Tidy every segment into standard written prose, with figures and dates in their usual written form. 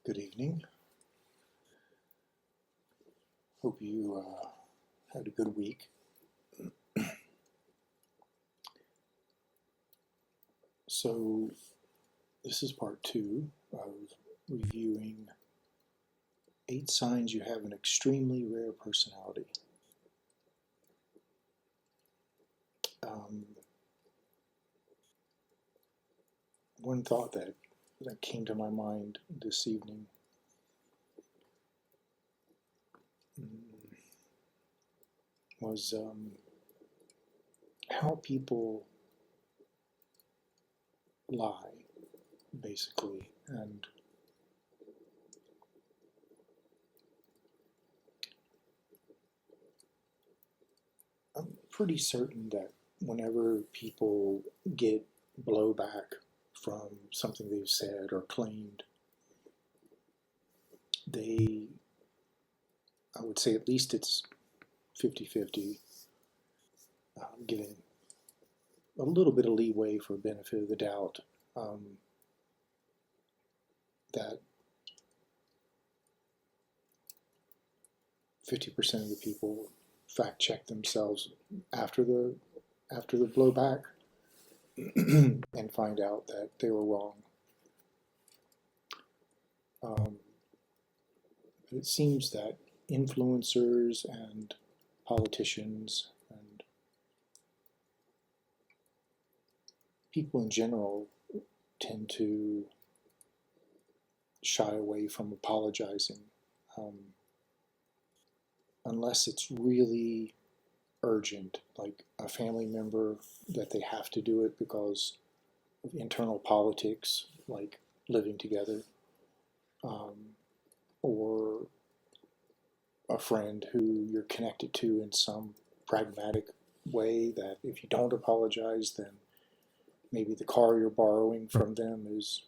Good evening. Hope you had a good week. So this is part 2 of reviewing 8 signs you have an extremely rare personality. One thought that came to my mind this evening was how people lie, basically, and I'm pretty certain that whenever people get blowback from something they've said or claimed, I would say at least it's 50-50, giving a little bit of leeway for benefit of the doubt, that 50% of the people fact check themselves after the blowback and find out that they were wrong. But it seems that influencers and politicians and people in general tend to shy away from apologizing unless it's really urgent, like a family member that they have to do it because of internal politics, like living together, or a friend who you're connected to in some pragmatic way that if you don't apologize, then maybe the car you're borrowing from them is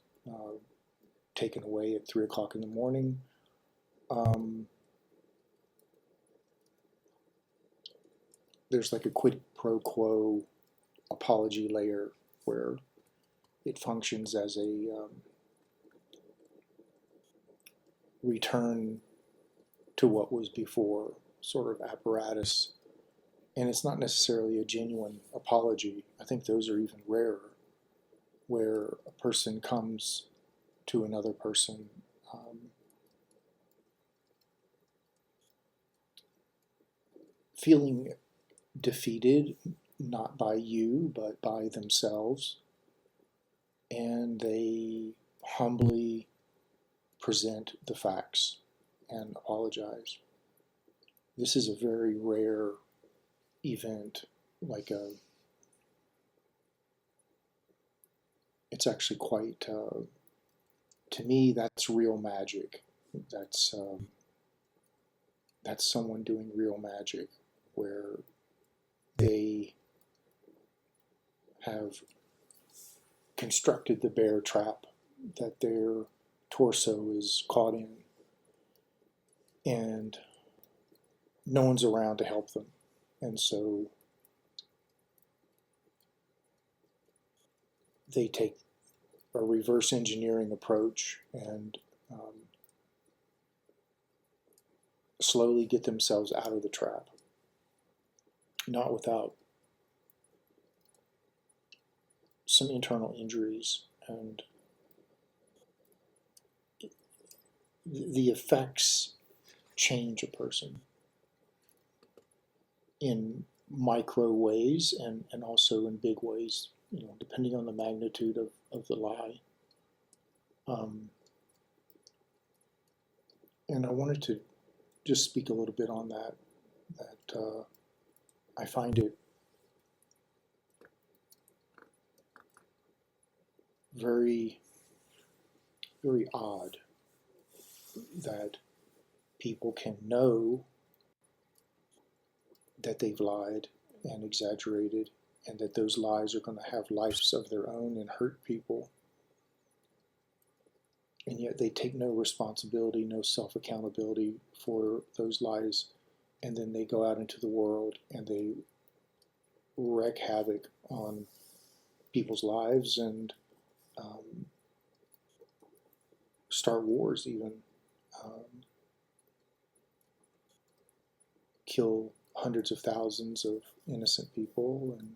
taken away at 3 o'clock in the morning. There's like a quid pro quo apology layer where it functions as a return to what was before sort of apparatus. And it's not necessarily a genuine apology. I think those are even rarer, where a person comes to another person feeling defeated, not by you, but by themselves, and they humbly present the facts and apologize. This is a very rare event, it's actually quite, to me, that's real magic. That's someone doing real magic, where they have constructed the bear trap that their torso is caught in, and no one's around to help them. And so they take a reverse engineering approach and slowly get themselves out of the trap, not without some internal injuries, and the effects change a person in micro ways and also in big ways, depending on the magnitude of the lie. And I wanted to just speak a little bit on that I find it very, very odd that people can know that they've lied and exaggerated, and that those lies are going to have lives of their own and hurt people, and yet they take no responsibility, no self-accountability for those lies, and then they go out into the world and they wreak havoc on people's lives and start wars even, kill hundreds of thousands of innocent people and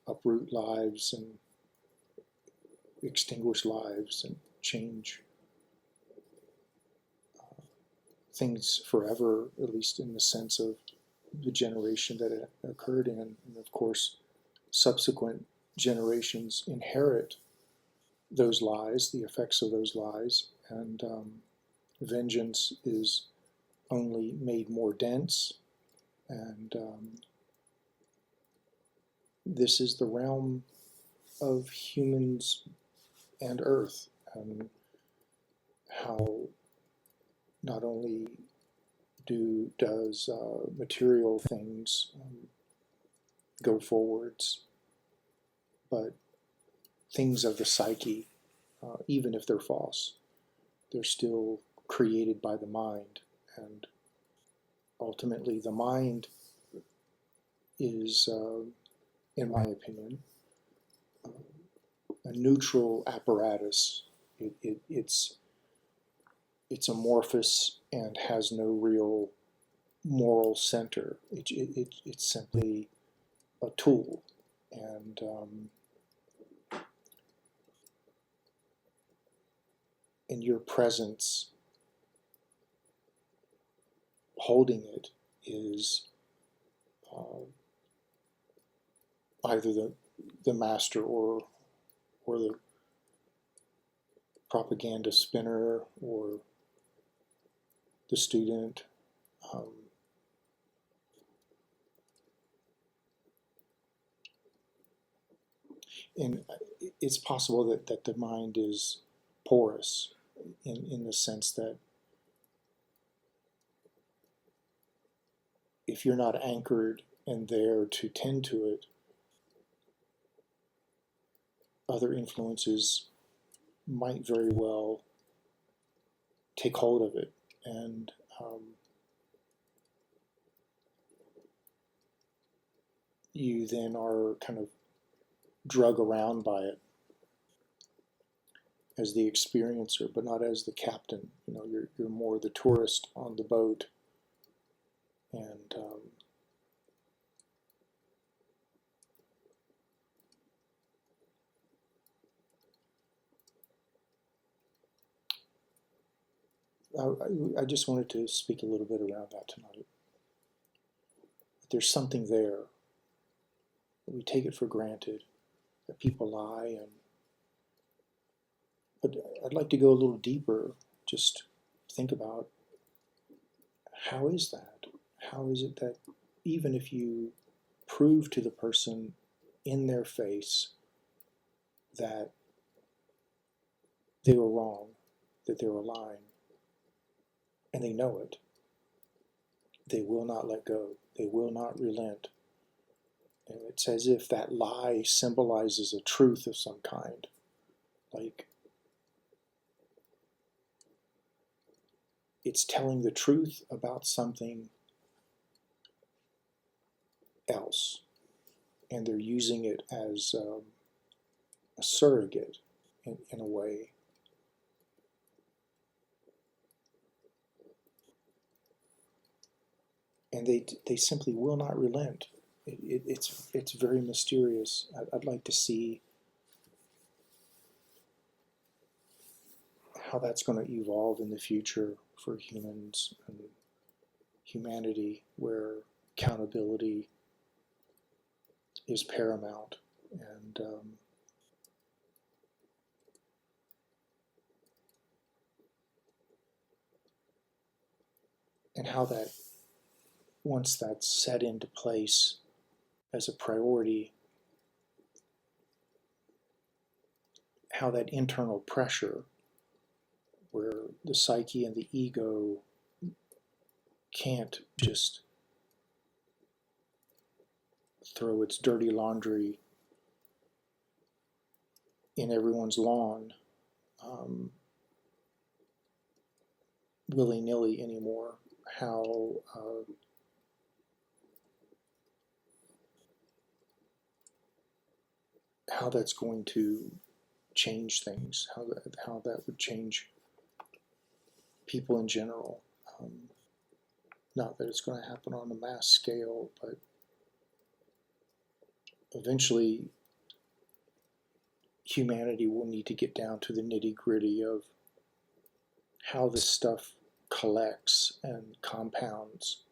uproot lives and extinguish lives and change things forever, at least in the sense of the generation that it occurred in. And of course, subsequent generations inherit those lies, the effects of those lies, and vengeance is only made more dense. And this is the realm of humans and Earth, and how not only does material things go forwards, but things of the psyche, even if they're false, they're still created by the mind. And ultimately, the mind is, in my opinion, a neutral apparatus. It's amorphous and has no real moral center. It's simply a tool. And in your presence, holding it is either the master or the propaganda spinner or the student. And it's possible that the mind is porous in the sense that if you're not anchored and there to tend to it, other influences might very well take hold of it, and you then are kind of drug around by it as the experiencer, but not as the captain. You know, you're more the tourist on the boat, and I just wanted to speak a little bit around that tonight. There's something there. We take it for granted that people lie, but I'd like to go a little deeper. Just think about, how is that? How is it that even if you prove to the person in their face that they were wrong, that they were lying, and they know it, they will not let go. They will not relent. And it's as if that lie symbolizes a truth of some kind. Like, it's telling the truth about something else. And they're using it as a surrogate in a way. And they simply will not relent. It's very mysterious. I'd like to see how that's going to evolve in the future for humans and humanity, where accountability is paramount. And how that, once that's set into place as a priority, how that internal pressure, where the psyche and the ego can't just throw its dirty laundry in everyone's lawn willy-nilly anymore. How that's going to change things, how that would change people in general. Not that it's going to happen on a mass scale, but eventually humanity will need to get down to the nitty-gritty of how this stuff collects and compounds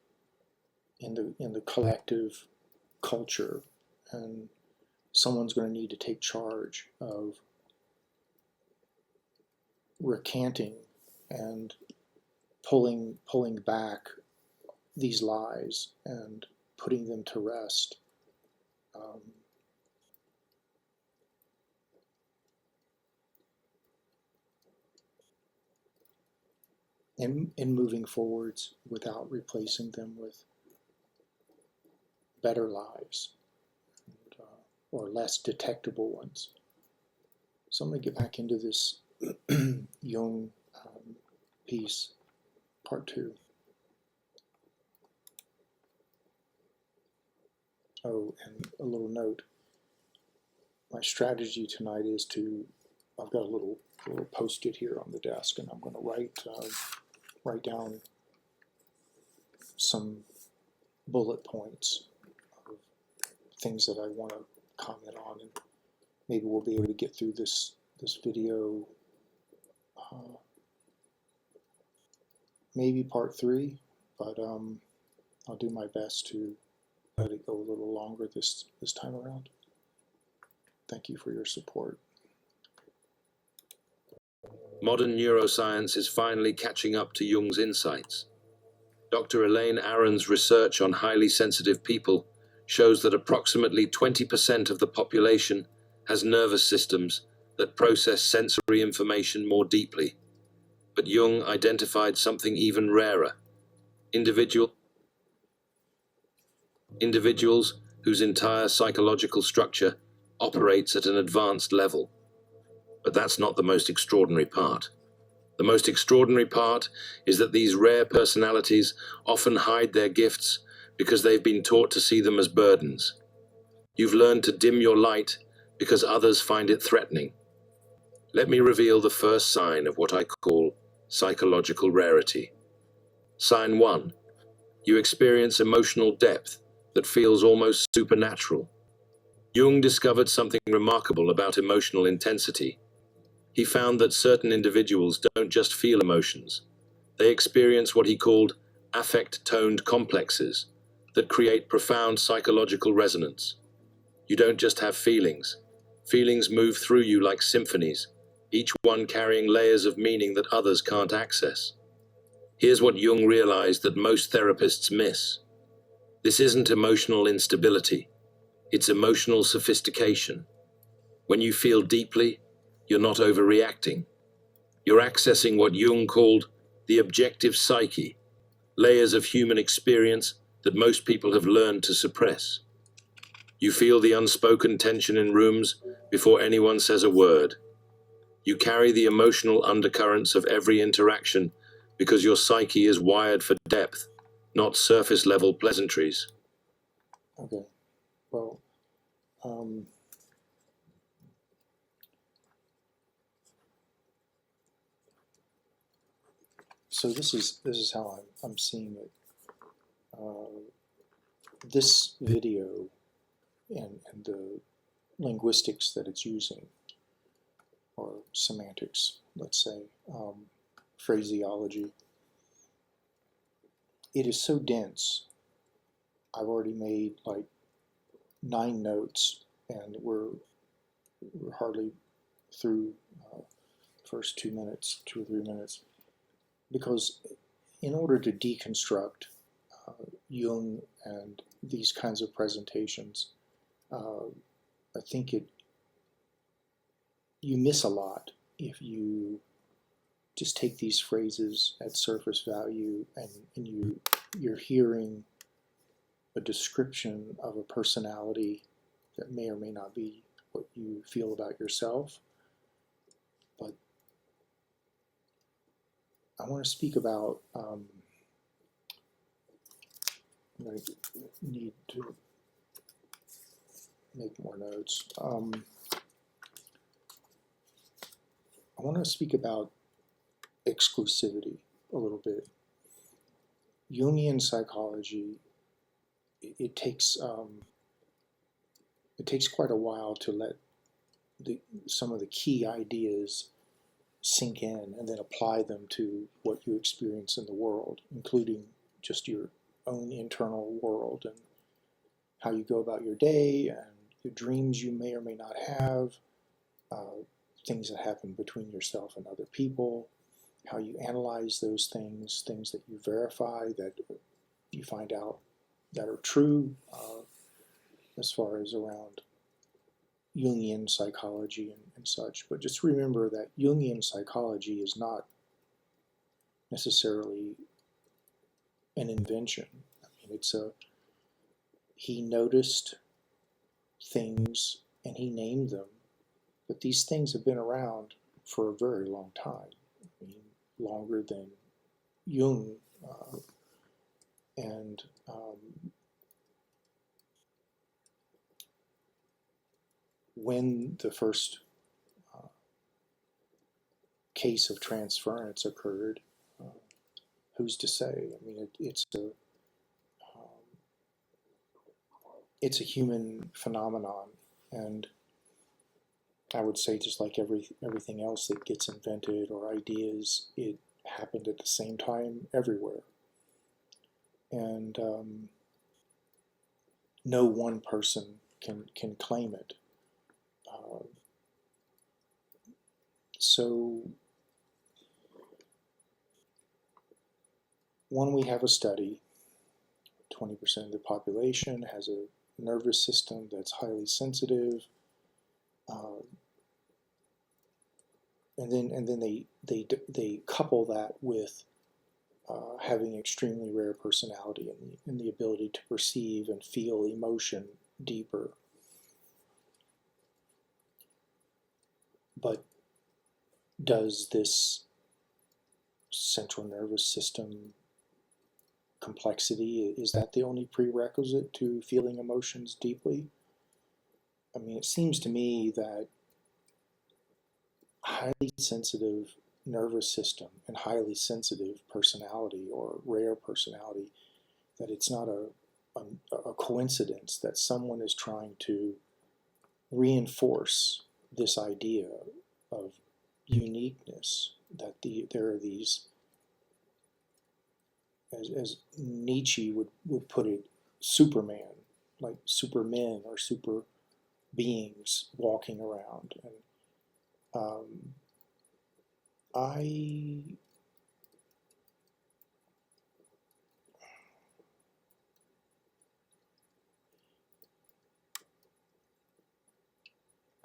in the collective culture, and someone's going to need to take charge of recanting and pulling back these lies and putting them to rest. And moving forwards without replacing them with better lives, or less detectable ones. So I'm going to get back into this Jung piece, part 2. Oh, and a little note. My strategy tonight is I've got a little post-it here on the desk, and I'm going to write down some bullet points of things that I want to comment on, and maybe we'll be able to get through this video, maybe part 3, but I'll do my best to let it go a little longer this time around. Thank you for your support. Modern neuroscience is finally catching up to Jung's insights. Dr. Elaine Aron's research on highly sensitive people shows that approximately 20% of the population has nervous systems that process sensory information more deeply. But Jung identified something even rarer: individuals whose entire psychological structure operates at an advanced level. But that's not the most extraordinary part. The most extraordinary part is that these rare personalities often hide their gifts because they've been taught to see them as burdens. You've learned to dim your light because others find it threatening. Let me reveal the first sign of what I call psychological rarity. Sign 1. You experience emotional depth that feels almost supernatural. Jung discovered something remarkable about emotional intensity. He found that certain individuals don't just feel emotions. They experience what he called affect-toned complexes that create profound psychological resonance. You don't just have feelings. Feelings move through you like symphonies, each one carrying layers of meaning that others can't access. Here's what Jung realized that most therapists miss. This isn't emotional instability. It's emotional sophistication. When you feel deeply, you're not overreacting. You're accessing what Jung called the objective psyche, layers of human experience that most people have learned to suppress. You feel the unspoken tension in rooms before anyone says a word. You carry the emotional undercurrents of every interaction because your psyche is wired for depth, not surface-level pleasantries. Okay, well, so this is how I'm seeing it. This video and the linguistics that it's using, or semantics, let's say, phraseology, it is so dense. I've already made like 9 notes, and we're hardly through first 2 minutes, 2 or 3 minutes, because in order to deconstruct Jung and these kinds of presentations, I think you miss a lot if you just take these phrases at surface value and you're hearing a description of a personality that may or may not be what you feel about yourself. But I want to speak about, I'm going to need to make more notes. I want to speak about exclusivity. a little bit. Jungian psychology, it takes quite a while to let some of the key ideas sink in and then apply them to what you experience in the world, including just your own internal world and how you go about your day and the dreams you may or may not have, things that happen between yourself and other people, how you analyze those things, things that you verify, that you find out that are true, as far as around Jungian psychology and such. But just remember that Jungian psychology is not necessarily an invention. I mean, he noticed things and he named them, but these things have been around for a very long time. I mean, longer than Jung, and when the first case of transference occurred, who's to say? I mean, it's a human phenomenon, and I would say just like everything else that gets invented or ideas, it happened at the same time everywhere, and no one person can claim it. So when we have a study, 20% of the population has a nervous system that's highly sensitive, and then they couple that with having extremely rare personality and the ability to perceive and feel emotion deeper. But does this central nervous system complexity, is that the only prerequisite to feeling emotions deeply? I mean, it seems to me that highly sensitive nervous system and highly sensitive personality or rare personality, that it's not a coincidence that someone is trying to reinforce this idea of uniqueness, that there are these, as Nietzsche would put it, Superman, like supermen or super beings walking around. And I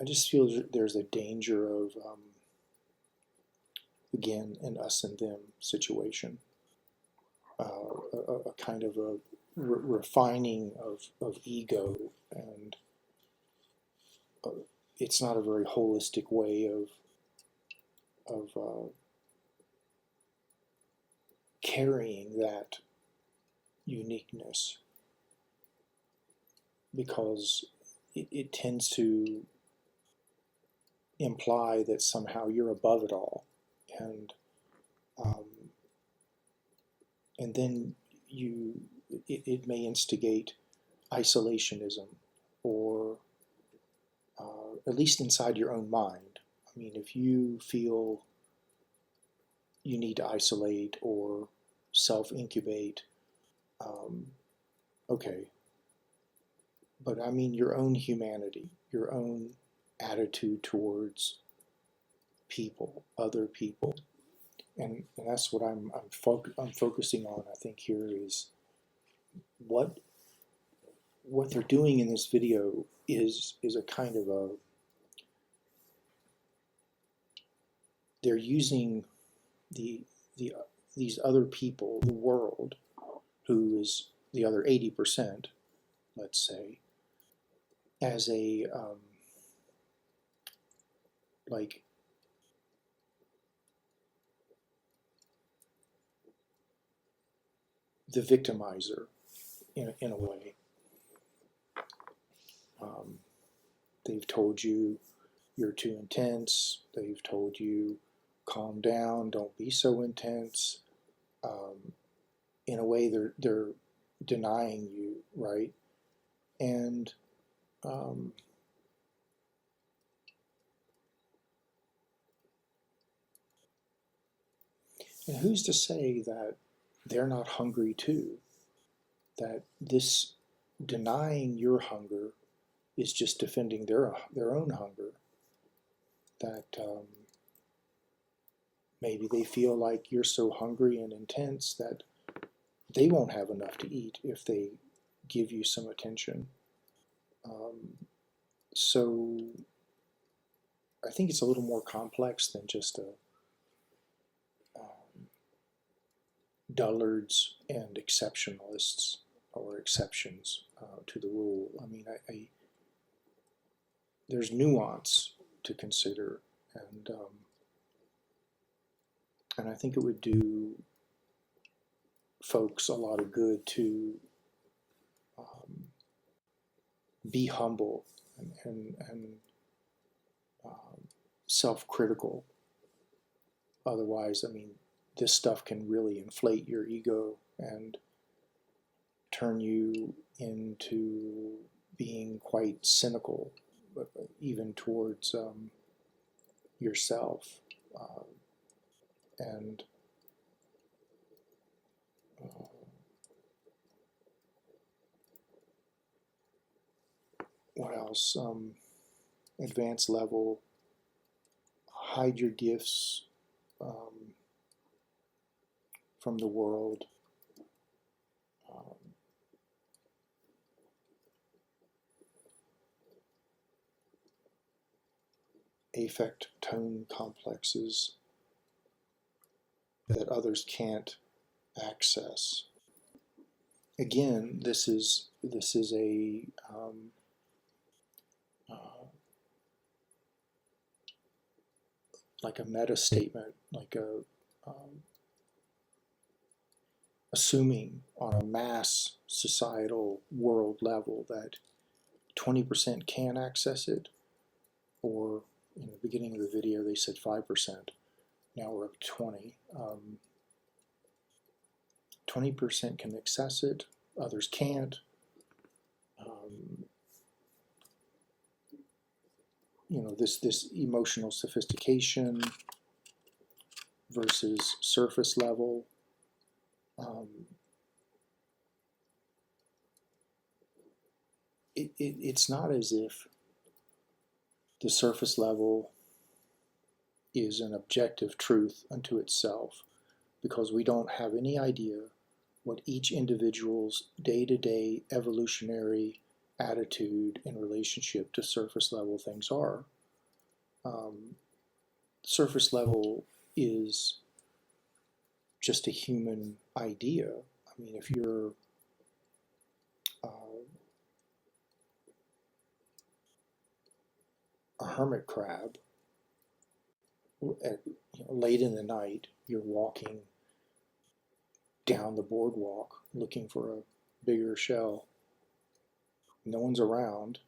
just feel there's a danger of, again, an us and them situation, a kind of a refining of ego, and it's not a very holistic way of carrying that uniqueness, because it tends to imply that somehow you're above it all, and then it may instigate isolationism, or at least inside your own mind. I mean, if you feel you need to isolate or self-incubate, okay. But I mean your own humanity, your own attitude towards people, other people. And that's what I'm focusing on, I think, here is what they're doing in this video is a kind of they're using these other people, the world, who is the other 80%, let's say, as a like the victimizer in a way. They've told you you're too intense. They've told you calm down, don't be so intense. in a way they're denying you, right? And and who's to say that they're not hungry too? That this denying your hunger is just defending their own hunger. That maybe they feel like you're so hungry and intense that they won't have enough to eat if they give you some attention. So I think it's a little more complex than just a dullards and exceptionalists or exceptions to the rule. I mean, there's nuance to consider, and I think it would do folks a lot of good to be humble and self-critical. Otherwise, I mean, this stuff can really inflate your ego and turn you into being quite cynical, even towards yourself. And what else? Advanced level, hide your gifts from the world. Affect tone complexes that others can't access. Again, this is a like a meta statement, like a assuming on a mass societal world level that 20% can access it, or in the beginning of the video they said 5%. Now we're up to 20. 20% can access it, others can't. You know, this emotional sophistication versus surface level. It's not as if the surface level is an objective truth unto itself, because we don't have any idea what each individual's day-to-day evolutionary attitude in relationship to surface level things are. Surface level is just a human idea. I mean, if you're a hermit crab, late in the night, you're walking down the boardwalk looking for a bigger shell. No one's around.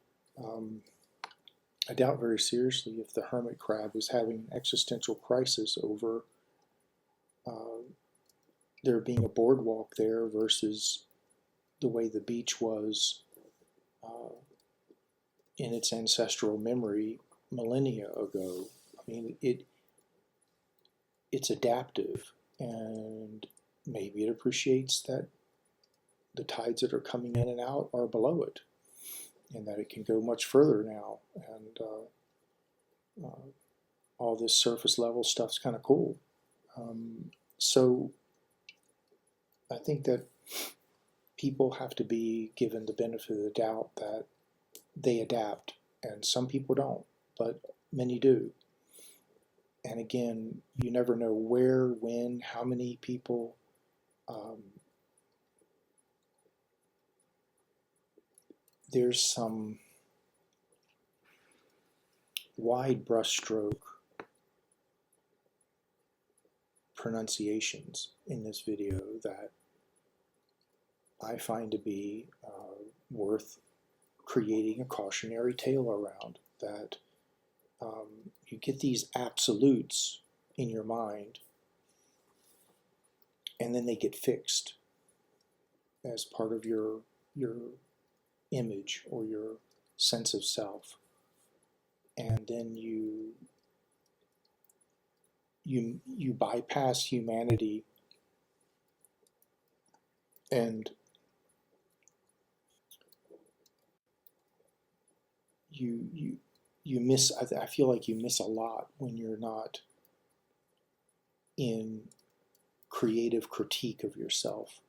I doubt very seriously if the hermit crab is having an existential crisis over there being a boardwalk there versus the way the beach was in its ancestral memory millennia ago. I mean, it's adaptive, and maybe it appreciates that the tides that are coming in and out are below it, and that it can go much further now, and all this surface level stuff's kind of cool. So I think that people have to be given the benefit of the doubt that they adapt, and some people don't, but many do. And again, you never know where, when, how many people. There's some wide brushstroke pronunciations in this video that I find to be worth creating a cautionary tale around, that you get these absolutes in your mind, and then they get fixed as part of your image or your sense of self, and then you bypass humanity and you miss. I feel like you miss a lot when you're not in creative critique of yourself,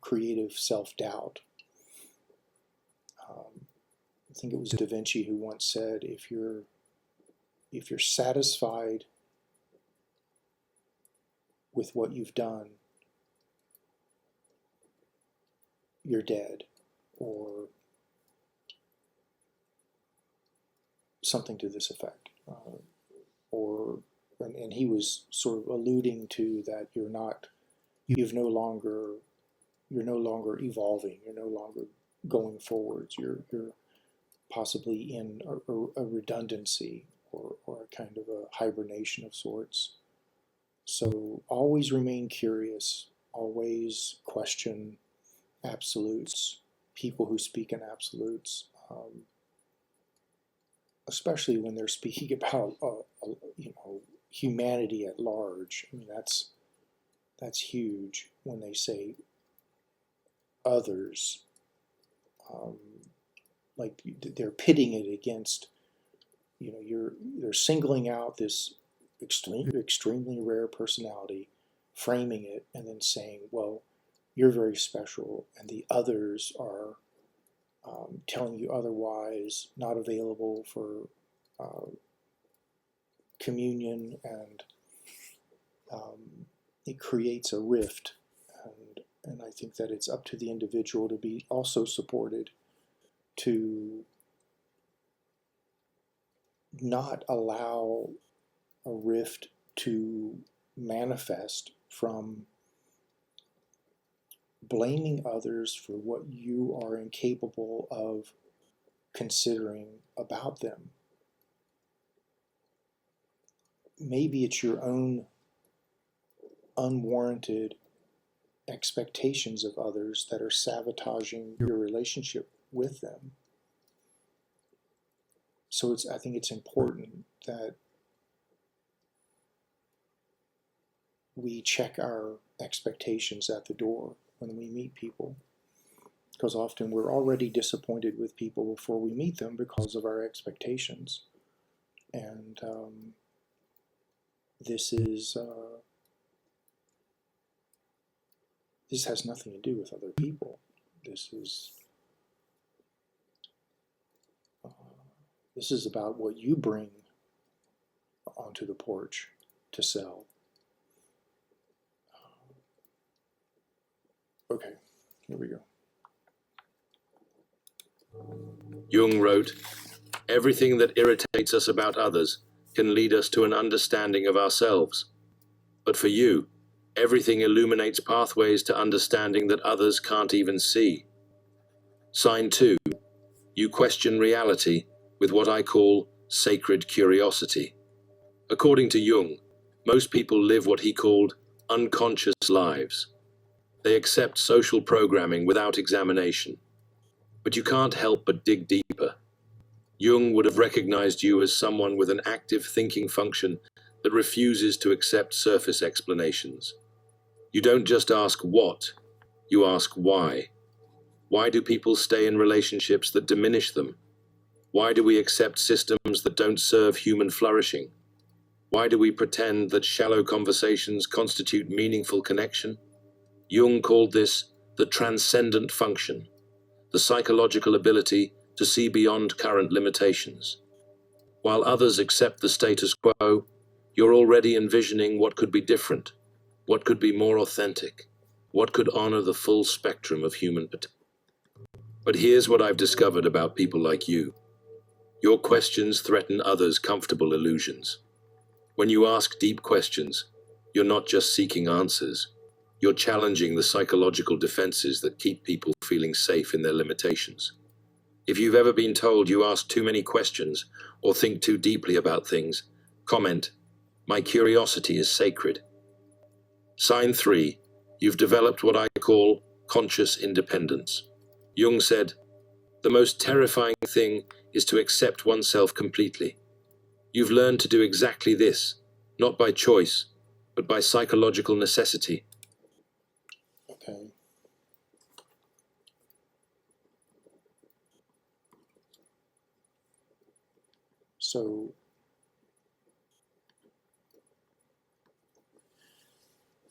creative self-doubt. I think it was Da Vinci who once said, if you're satisfied with what you've done, you're dead, or something to this effect. And he was sort of alluding to that you're no longer evolving, you're no longer going forwards, you're possibly in a redundancy or a kind of a hibernation of sorts. So always remain curious, always question absolutes, people who speak in absolutes, especially when they're speaking about humanity at large. I mean, that's huge when they say others. Like they're pitting it against, they're singling out this extremely rare personality, framing it, and then saying, well, you're very special, and the others are telling you otherwise, not available for communion, and it creates a rift. And I think that it's up to the individual to be also supported, to not allow a rift to manifest from blaming others for what you are incapable of considering about them. Maybe it's your own unwarranted expectations of others that are sabotaging your relationship with them. So I think it's important that we check our expectations at the door when we meet people, because often we're already disappointed with people before we meet them because of our expectations. And this has nothing to do with other people. This is about what you bring onto the porch to sell. Okay, here we go. Jung wrote, "Everything that irritates us about others can lead us to an understanding of ourselves. But for you, everything illuminates pathways to understanding that others can't even see. Sign 2. You question reality with what I call sacred curiosity." According to Jung, most people live what he called unconscious lives. They accept social programming without examination. But you can't help but dig deeper. Jung would have recognized you as someone with an active thinking function that refuses to accept surface explanations. You don't just ask what, you ask why. Why do people stay in relationships that diminish them? Why do we accept systems that don't serve human flourishing? Why do we pretend that shallow conversations constitute meaningful connection? Jung called this the transcendent function, the psychological ability to see beyond current limitations. While others accept the status quo, you're already envisioning what could be different, what could be more authentic, what could honor the full spectrum of human potential. But here's what I've discovered about people like you. Your questions threaten others' comfortable illusions. When you ask deep questions, you're not just seeking answers. You're challenging the psychological defenses that keep people feeling safe in their limitations. If you've ever been told you ask too many questions or think too deeply about things, comment, "My curiosity is sacred." Sign 3. You've developed what I call conscious independence. Jung said, "The most terrifying thing is to accept oneself completely." You've learned to do exactly this, not by choice, but by psychological necessity. Okay. So,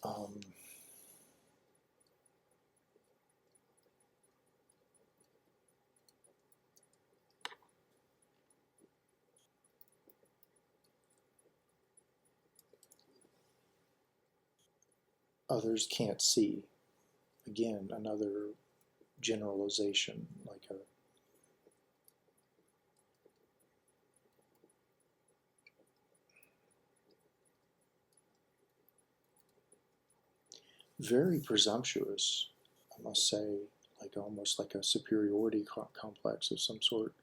um, others can't see. Again, another generalization, like a very presumptuous, I must say, like almost like a superiority complex of some sort.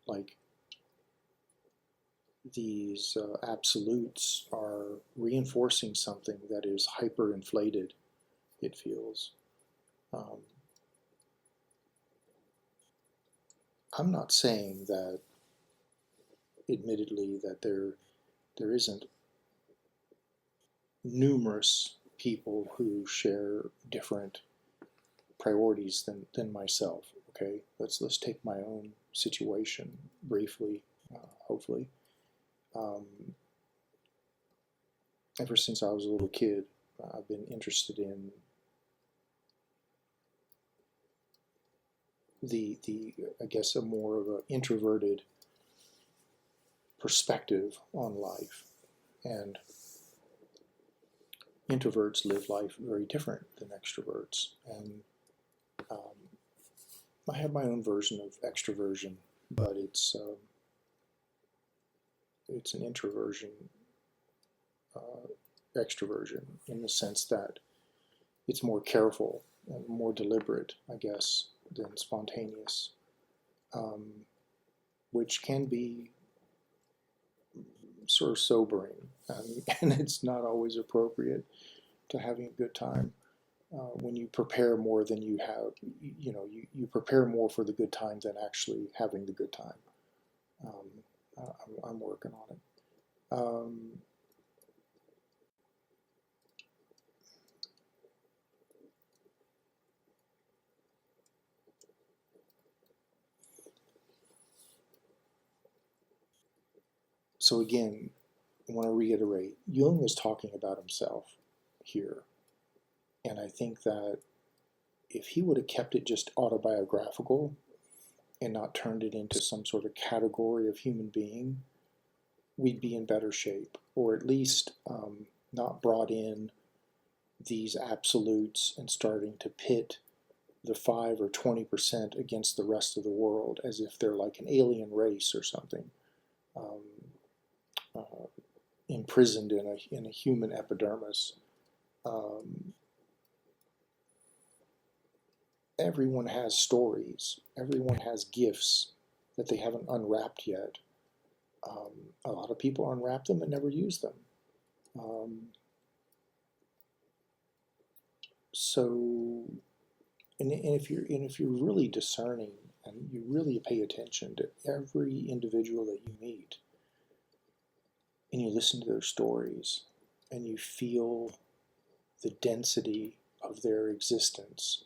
Like these absolutes are reinforcing something that is hyperinflated, it feels. Um, I'm not saying that, admittedly, that there isn't numerous people who share different priorities than myself. Okay, let's take my own situation briefly, hopefully. Um, ever since I was a little kid, I've been interested in the I guess a more of an introverted perspective on life, and introverts live life very different than extroverts, and I have my own version of extroversion, but it's an introversion, extroversion, in the sense that it's more careful and more deliberate, I guess, than spontaneous, um, which can be sort of sobering, and it's not always appropriate to having a good time. When you prepare more than you have, you prepare more for the good time than actually having the good time. I'm working on it. So again, I want to reiterate, Jung is talking about himself here. And I think that if he would have kept it just autobiographical and not turned it into some sort of category of human being, we'd be in better shape, or at least not brought in these absolutes and starting to pit the 5 or 20% against the rest of the world as if they're like an alien race or something, um, uh, imprisoned in a human epidermis. Everyone has stories, everyone has gifts that they haven't unwrapped yet. A lot of people unwrap them and never use them. So, and if you're really discerning and you really pay attention to every individual that you meet, and you listen to their stories, and you feel the density of their existence,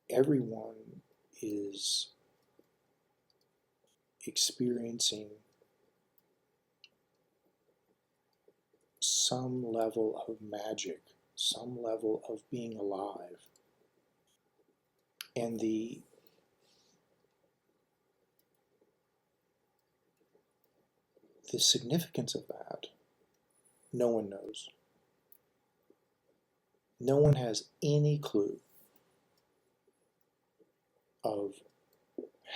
everyone is experiencing some level of magic, some level of being alive. And the significance of that, no one knows. No one has any clue of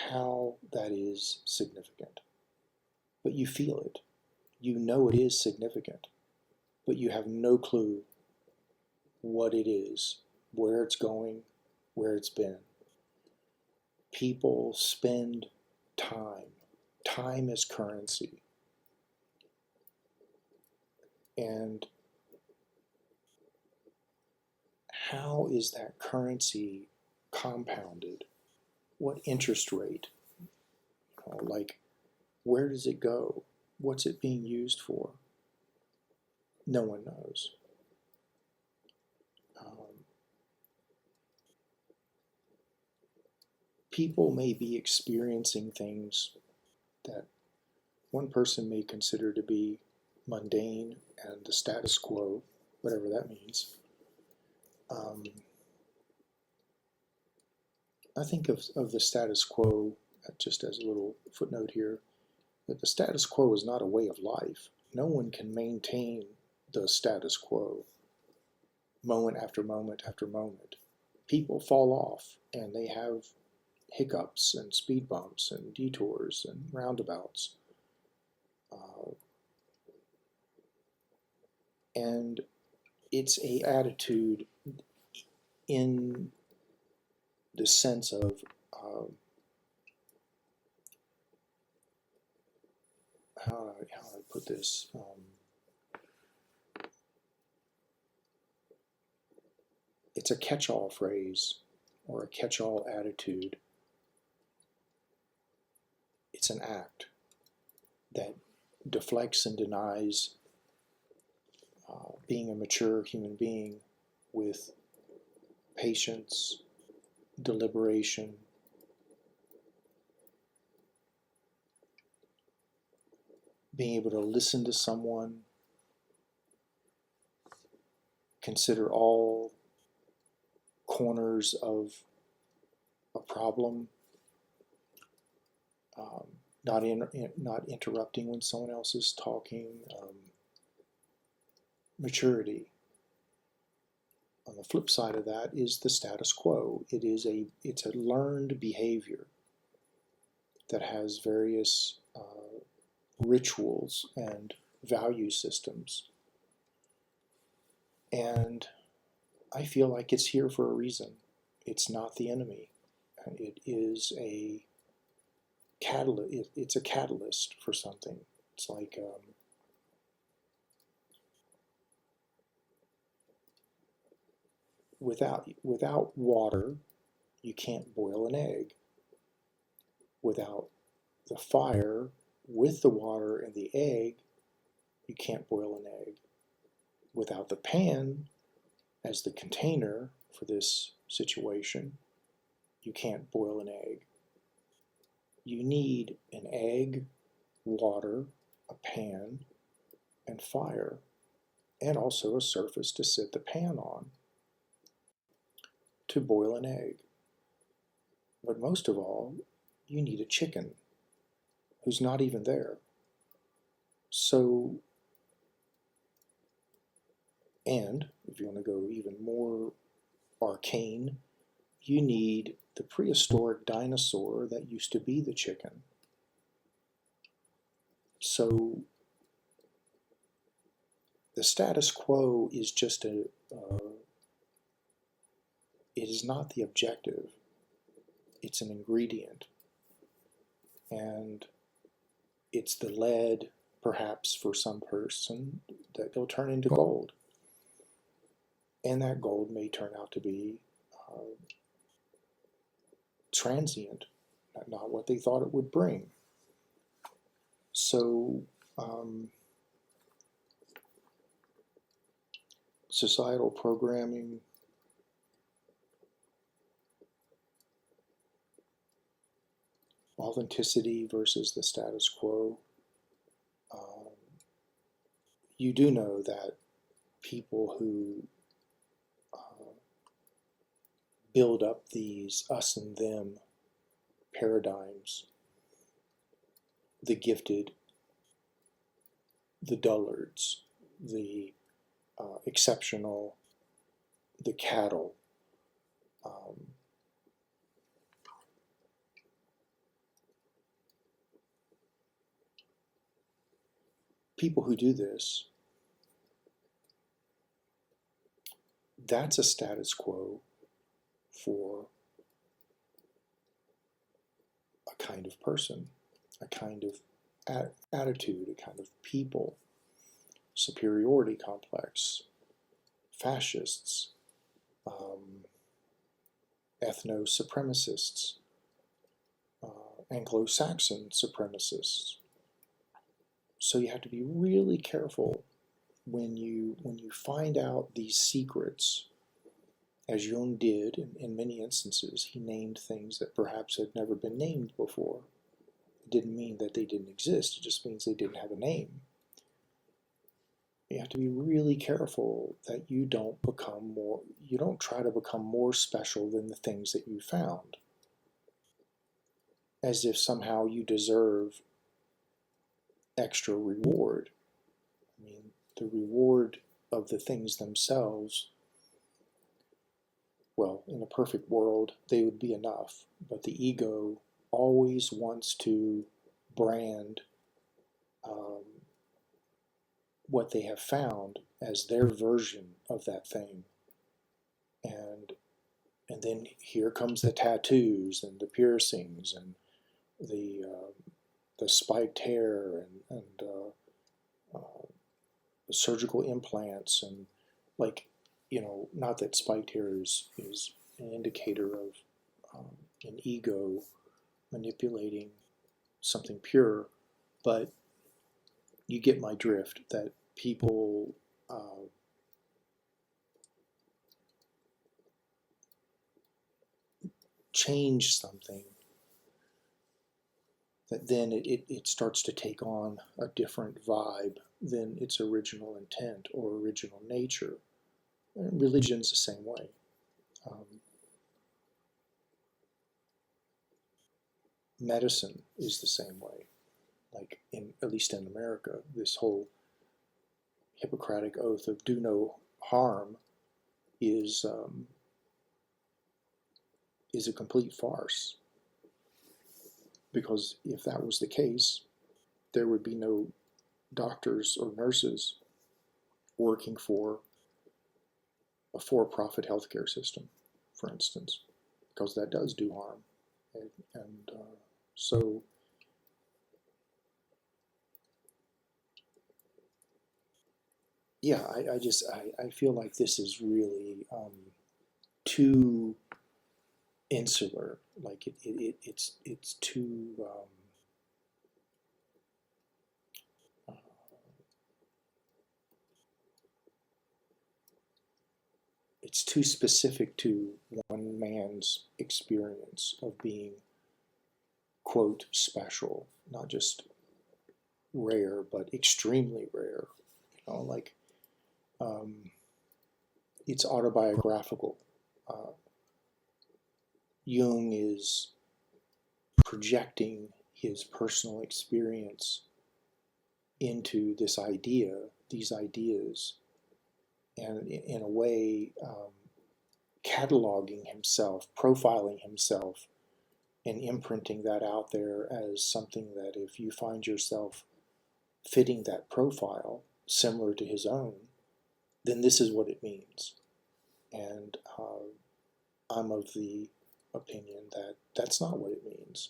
how that is significant. But you feel it. You know it is significant, but you have no clue what it is, where it's going, where it's been. People spend time. Time is currency. And how is that currency compounded? What interest rate? Like, where does it go? What's it being used for? No one knows. People may be experiencing things that one person may consider to be mundane and the status quo, whatever that means. I think of the status quo, just as a little footnote here, that the status quo is not a way of life. No one can maintain the status quo moment after moment after moment. People fall off and they have hiccups and speed bumps and detours and roundabouts. And it's a attitude in the sense of how do I put this? It's a catch-all phrase or a catch-all attitude. It's an act that deflects and denies being a mature human being with patience, deliberation, being able to listen to someone, consider all corners of a problem, not interrupting when someone else is talking. Maturity. On the flip side of that is the status quo. It's a learned behavior that has various rituals and value systems. And I feel like it's here for a reason. It's not the enemy. It is a catalyst. It's a catalyst for something. It's like without water, you can't boil an egg. Without the fire, with the water and the egg, you can't boil an egg. Without the pan as the container for this situation, you can't boil an egg. You need an egg, water, a pan, and fire, and also a surface to sit the pan on to boil an egg. But most of all, you need a chicken who's not even there. So, and if you want to go even more arcane, you need the prehistoric dinosaur that used to be the chicken. So the status quo is just it is not the objective. It's an ingredient. And it's the lead, perhaps for some person, that they'll turn into gold. And that gold may turn out to be transient, not what they thought it would bring. So societal programming, authenticity versus the status quo. You do know that people who build up these us and them paradigms, the gifted, the dullards, the exceptional, the cattle, people who do this, that's a status quo for a kind of person, a kind of attitude, a kind of people. superiority complex, fascists, ethno-supremacists, Anglo-Saxon supremacists. So you have to be really careful when you find out these secrets, as Jung did in many instances. He named things that perhaps had never been named before. It didn't mean that they didn't exist, it just means they didn't have a name. You have to be really careful that you don't try to become more special than the things that you found, as if somehow you deserve extra reward. I mean, the reward of the things themselves, well, in a perfect world, they would be enough. But the ego always wants to brand what they have found as their version of that thing. And then here comes the tattoos and the piercings and the spiked hair and the surgical implants, and not that spiked hair is an indicator of an ego manipulating something pure, but you get my drift, that people change something, that then it starts to take on a different vibe than its original intent or original nature. And religion's the same way. Medicine is the same way. Like at least in America, this whole Hippocratic oath of do no harm is a complete farce. Because if that was the case, there would be no doctors or nurses working for a for-profit healthcare system, for instance, because that does do harm. And so yeah, I feel like this is really too insular. Like it's too it's too specific to one man's experience of being, quote, special, not just rare, but extremely rare. Like it's autobiographical. Jung is projecting his personal experience into these ideas, and in a way cataloging himself, profiling himself, and imprinting that out there as something that if you find yourself fitting that profile similar to his own, then this is what it means. And I'm of the opinion that that's not what it means.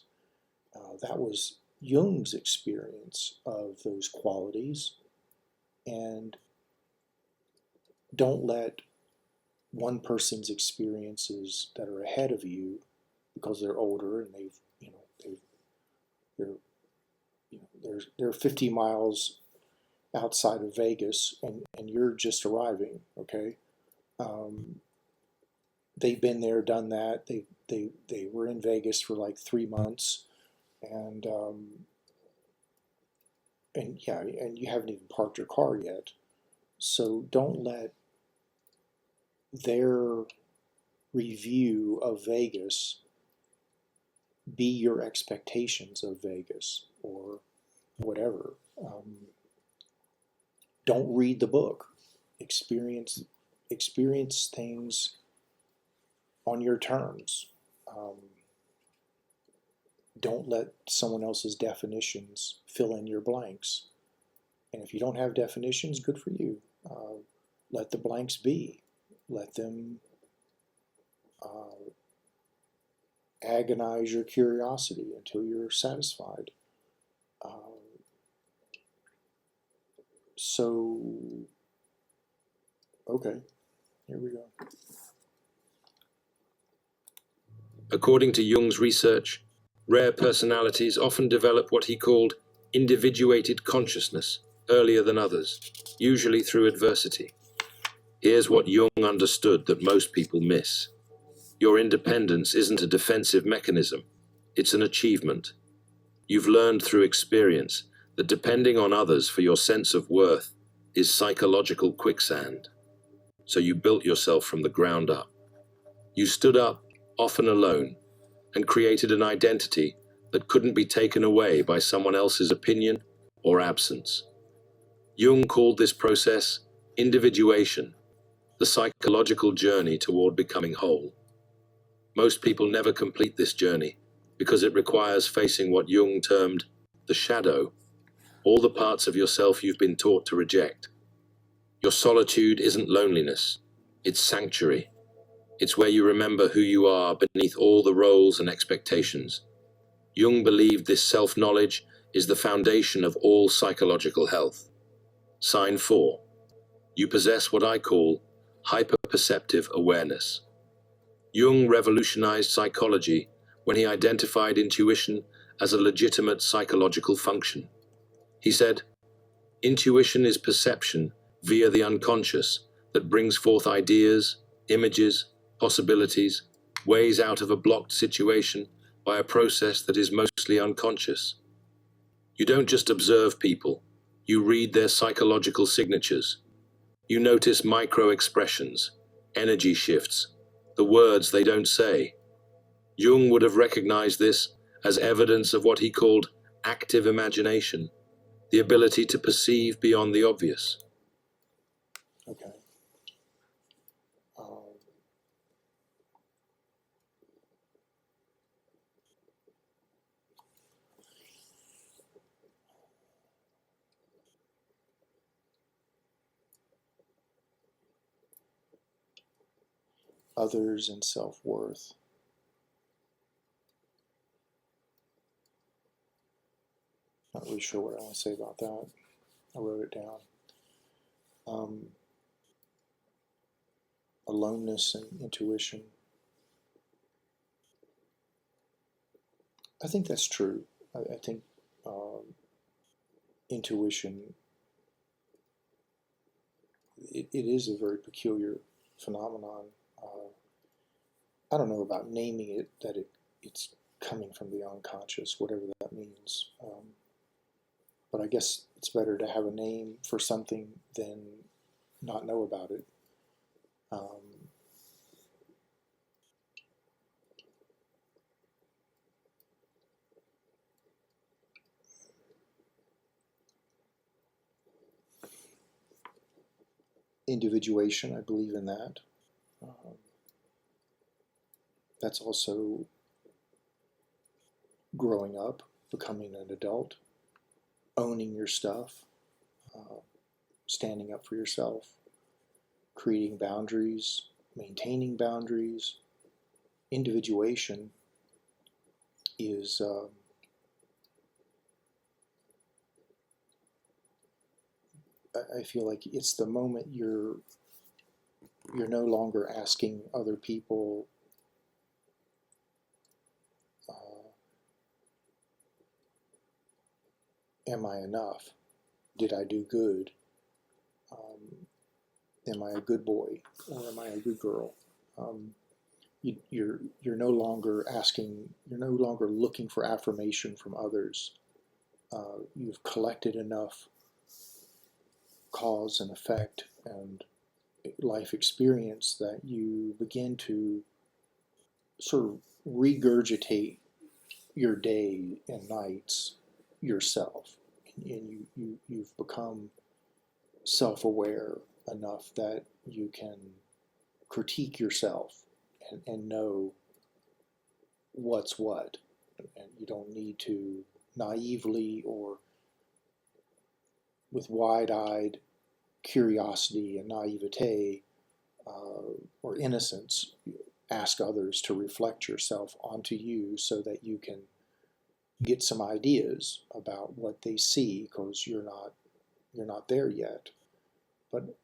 That was Jung's experience of those qualities, and don't let one person's experiences that are ahead of you, because they're older and they're 50 miles outside of Vegas, and you're just arriving. Okay, they've been there, done that. They were in Vegas for like 3 months, and you haven't even parked your car yet. So don't let their review of Vegas be your expectations of Vegas or whatever. Don't read the book. Experience things on your terms. Don't let someone else's definitions fill in your blanks. And if you don't have definitions, good for you. Let the blanks be. Let them agonize your curiosity until you're satisfied. So, okay, here we go. According to Jung's research, rare personalities often develop what he called individuated consciousness earlier than others, usually through adversity. Here's what Jung understood that most people miss. Your independence isn't a defensive mechanism, it's an achievement. You've learned through experience that depending on others for your sense of worth is psychological quicksand. So you built yourself from the ground up. You stood up, often alone, and created an identity that couldn't be taken away by someone else's opinion or absence. Jung called this process individuation, the psychological journey toward becoming whole. Most people never complete this journey because it requires facing what Jung termed the shadow, all the parts of yourself you've been taught to reject. Your solitude isn't loneliness, it's sanctuary. It's where you remember who you are beneath all the roles and expectations. Jung believed this self-knowledge is the foundation of all psychological health. Sign 4. You possess what I call hyperperceptive awareness. Jung revolutionized psychology when he identified intuition as a legitimate psychological function. He said, "Intuition is perception via the unconscious that brings forth ideas, images, possibilities, ways out of a blocked situation by a process that is mostly unconscious. You don't just observe people, you read their psychological signatures. You notice micro-expressions, energy shifts, the words they don't say." Jung would have recognized this as evidence of what he called active imagination, the ability to perceive beyond the obvious. Okay. Others and self-worth. Not really sure what I want to say about that. I wrote it down. Aloneness and intuition. I think that's true. I think intuition, it is a very peculiar phenomenon. I don't know about naming it, that it's coming from the unconscious, whatever that means. But I guess it's better to have a name for something than not know about it. Individuation, I believe in that. That's also growing up, becoming an adult, owning your stuff, standing up for yourself, creating boundaries, maintaining boundaries. Individuation is I feel like it's the moment you're no longer asking other people am I enough? Did I do good? Am I a good boy or am I a good girl? You're no longer asking. You're no longer looking for affirmation from others. You've collected enough cause and effect and life experience that you begin to sort of regurgitate your day and nights yourself, and you've become self-aware enough that you can critique yourself and know what's what, and you don't need to naively or with wide-eyed curiosity and naivete or innocence ask others to reflect yourself onto you so that you can get some ideas about what they see, because you're not you're not there yet. But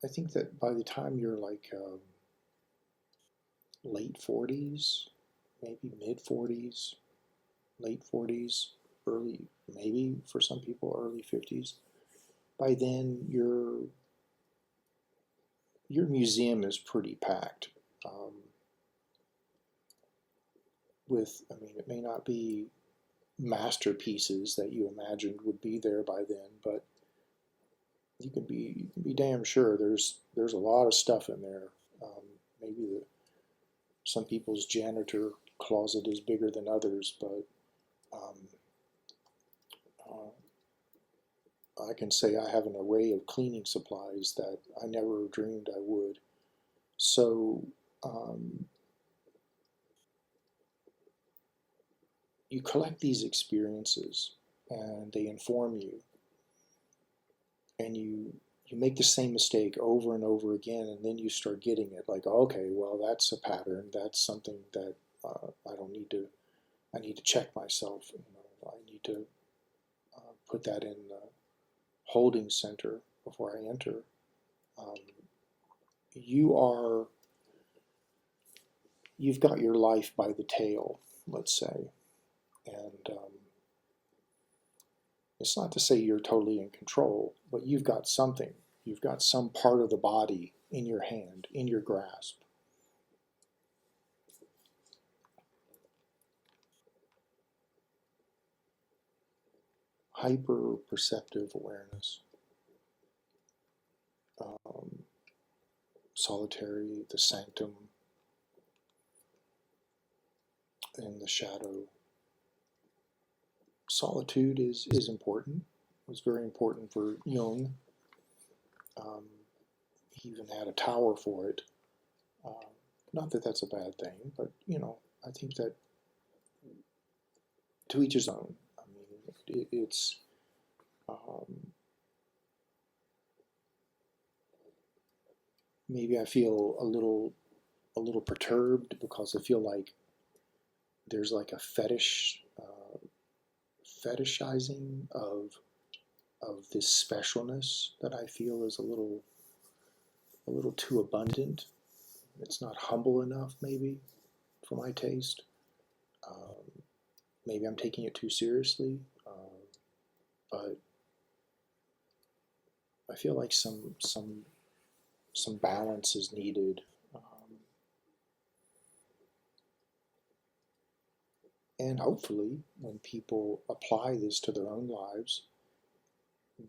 I think that by the time you're like late 40s, maybe mid 40s, late 40s, early, maybe for some people early 50s, by then your museum is pretty packed. I mean, it may not be masterpieces that you imagined would be there by then, but you can be damn sure there's a lot of stuff in there. Maybe some people's janitor closet is bigger than others, but I can say I have an array of cleaning supplies that I never dreamed I would. So you collect these experiences and they inform you, and you make the same mistake over and over again, and then you start getting it like, okay, well, that's a pattern, that's something that I need to check myself, I need to put that in the holding center before I enter. You've got your life by the tail, let's say, and it's not to say you're totally in control, but you've got something. You've got some part of the body in your hand, in your grasp. Hyper-perceptive awareness. Solitary, the sanctum, and the shadow. Solitude is important. It was very important for Jung. He even had a tower for it. Not that that's a bad thing, but I think that to each his own. I mean, it's maybe I feel a little perturbed because I feel like there's like a fetishizing of this specialness that I feel is a little too abundant. It's not humble enough, maybe, for my taste. Maybe I'm taking it too seriously, but I feel like some balance is needed. And hopefully, when people apply this to their own lives,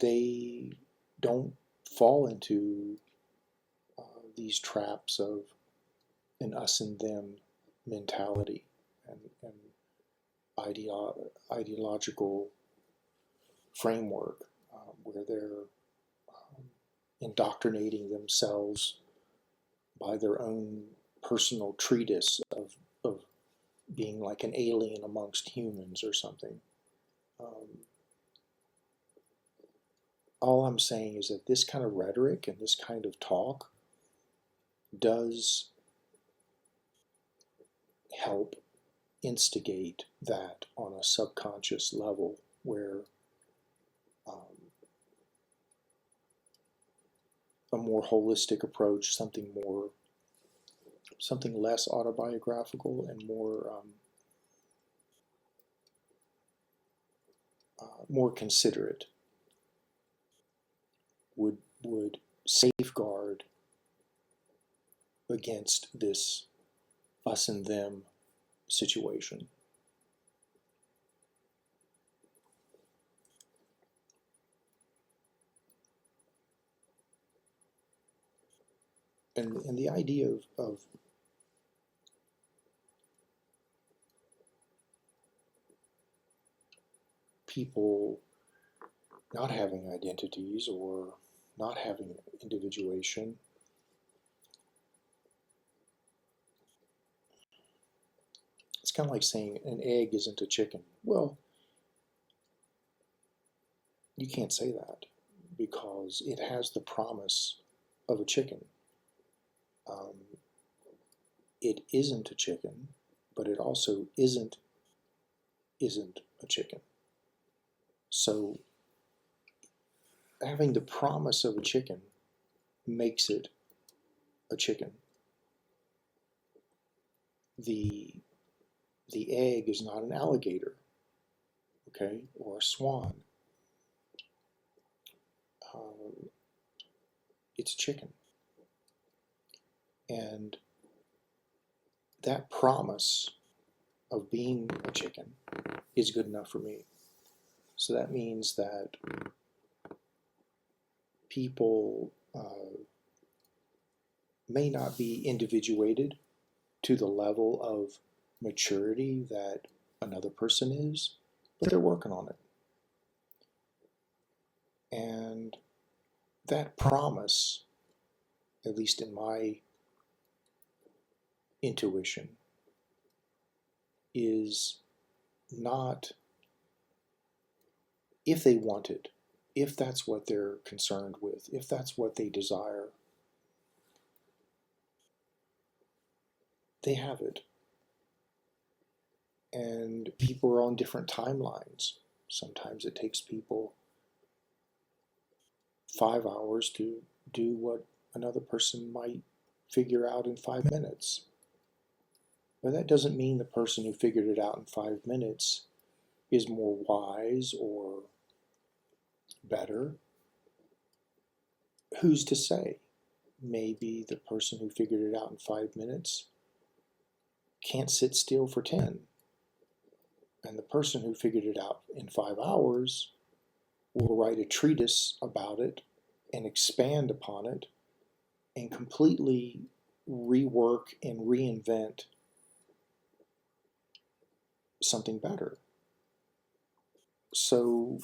they don't fall into these traps of an us and them mentality and ideological framework where they're indoctrinating themselves by their own personal treatise of being like an alien amongst humans or something. All I'm saying is that this kind of rhetoric and this kind of talk does help instigate that on a subconscious level where a more holistic approach, something less autobiographical and more considerate would safeguard against this us and them situation. And the idea of people not having identities or not having individuation, it's kind of like saying an egg isn't a chicken. Well, you can't say that because it has the promise of a chicken. It isn't a chicken, but it also isn't a chicken. So having the promise of a chicken makes it a chicken. The egg is not an alligator, okay, or a swan. It's a chicken. And that promise of being a chicken is good enough for me. So that means that people may not be individuated to the level of maturity that another person is, but they're working on it. And that promise, at least in my intuition, is not if they want it, if that's what they're concerned with, if that's what they desire, they have it. And people are on different timelines. Sometimes it takes people 5 hours to do what another person might figure out in 5 minutes. But that doesn't mean the person who figured it out in 5 minutes is more wise or better. Who's to say? Maybe the person who figured it out in 5 minutes can't sit still for 10. And the person who figured it out in 5 hours will write a treatise about it and expand upon it and completely rework and reinvent something better. So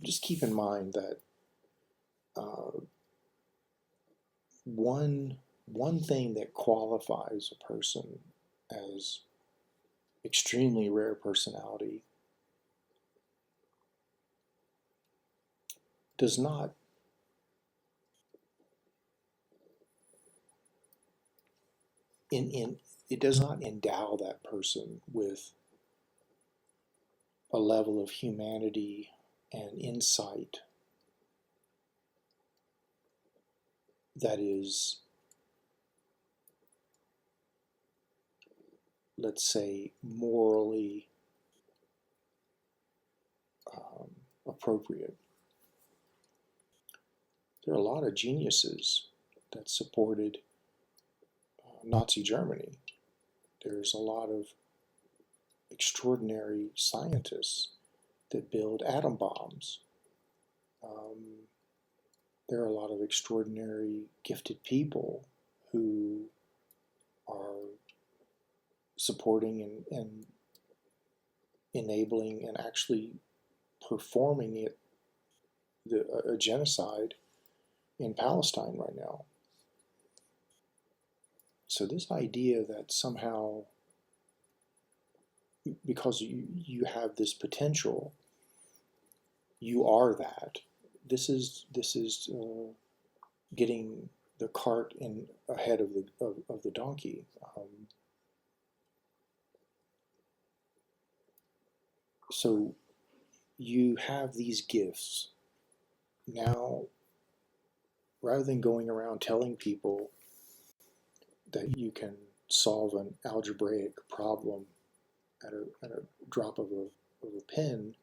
just keep in mind that one thing that qualifies a person as extremely rare personality does not it does not endow that person with a level of humanity and insight that is, let's say, morally appropriate. There are a lot of geniuses that supported Nazi Germany. There's a lot of extraordinary scientists that build atom bombs. There are a lot of extraordinary gifted people who are supporting and enabling and actually performing a genocide in Palestine right now. So this idea that somehow, because you have this potential, you are that. This is getting the cart in ahead of the donkey. So you have these gifts. Now, rather than going around telling people that you can solve an algebraic problem at a drop of a pen,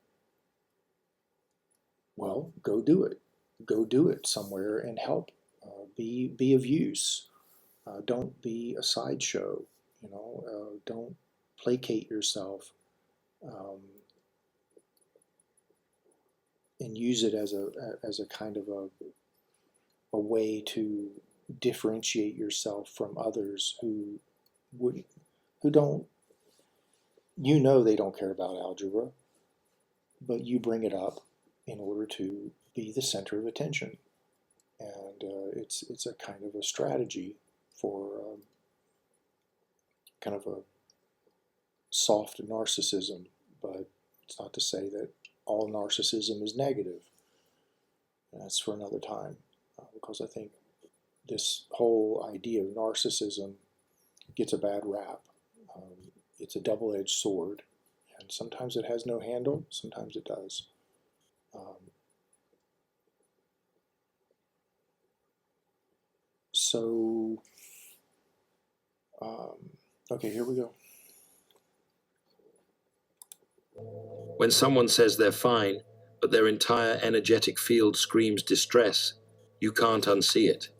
well, go do it. Go do it somewhere and help. Be of use. Don't be a sideshow. Don't placate yourself, and use it as a kind of a way to differentiate yourself from others who don't, they don't care about algebra, but you bring it up in order to be the center of attention. And it's a kind of a strategy for kind of a soft narcissism, but it's not to say that all narcissism is negative. And that's for another time, because I think this whole idea of narcissism gets a bad rap. It's a double-edged sword, And sometimes it has no handle, sometimes it does. Okay, here we go. When someone says they're fine, but their entire energetic field screams distress, you can't unsee it.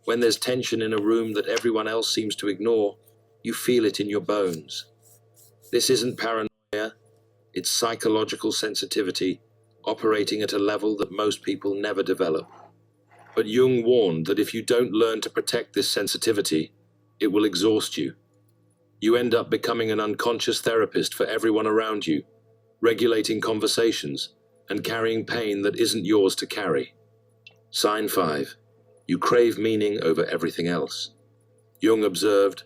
When there's tension in a room that everyone else seems to ignore, you feel it in your bones. This isn't paranoia, it's psychological sensitivity operating at a level that most people never develop. But Jung warned that if you don't learn to protect this sensitivity, it will exhaust you. You end up becoming an unconscious therapist for everyone around you, regulating conversations and carrying pain that isn't yours to carry. Sign 5. You crave meaning over everything else. Jung observed,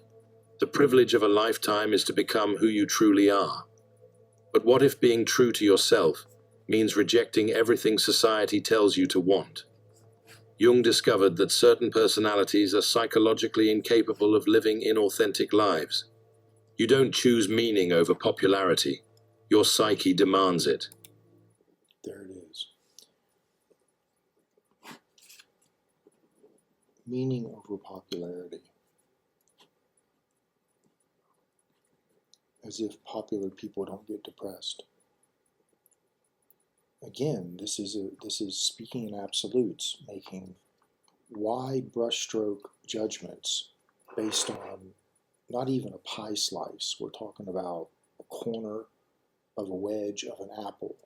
the privilege of a lifetime is to become who you truly are. But what if being true to yourself means rejecting everything society tells you to want? Jung discovered that certain personalities are psychologically incapable of living inauthentic lives. You don't choose meaning over popularity. Your psyche demands it. There it is. Meaning over popularity. As if popular people don't get depressed. Again, this is speaking in absolutes, making wide brushstroke judgments based on not even a pie slice. We're talking about a corner of a wedge of an apple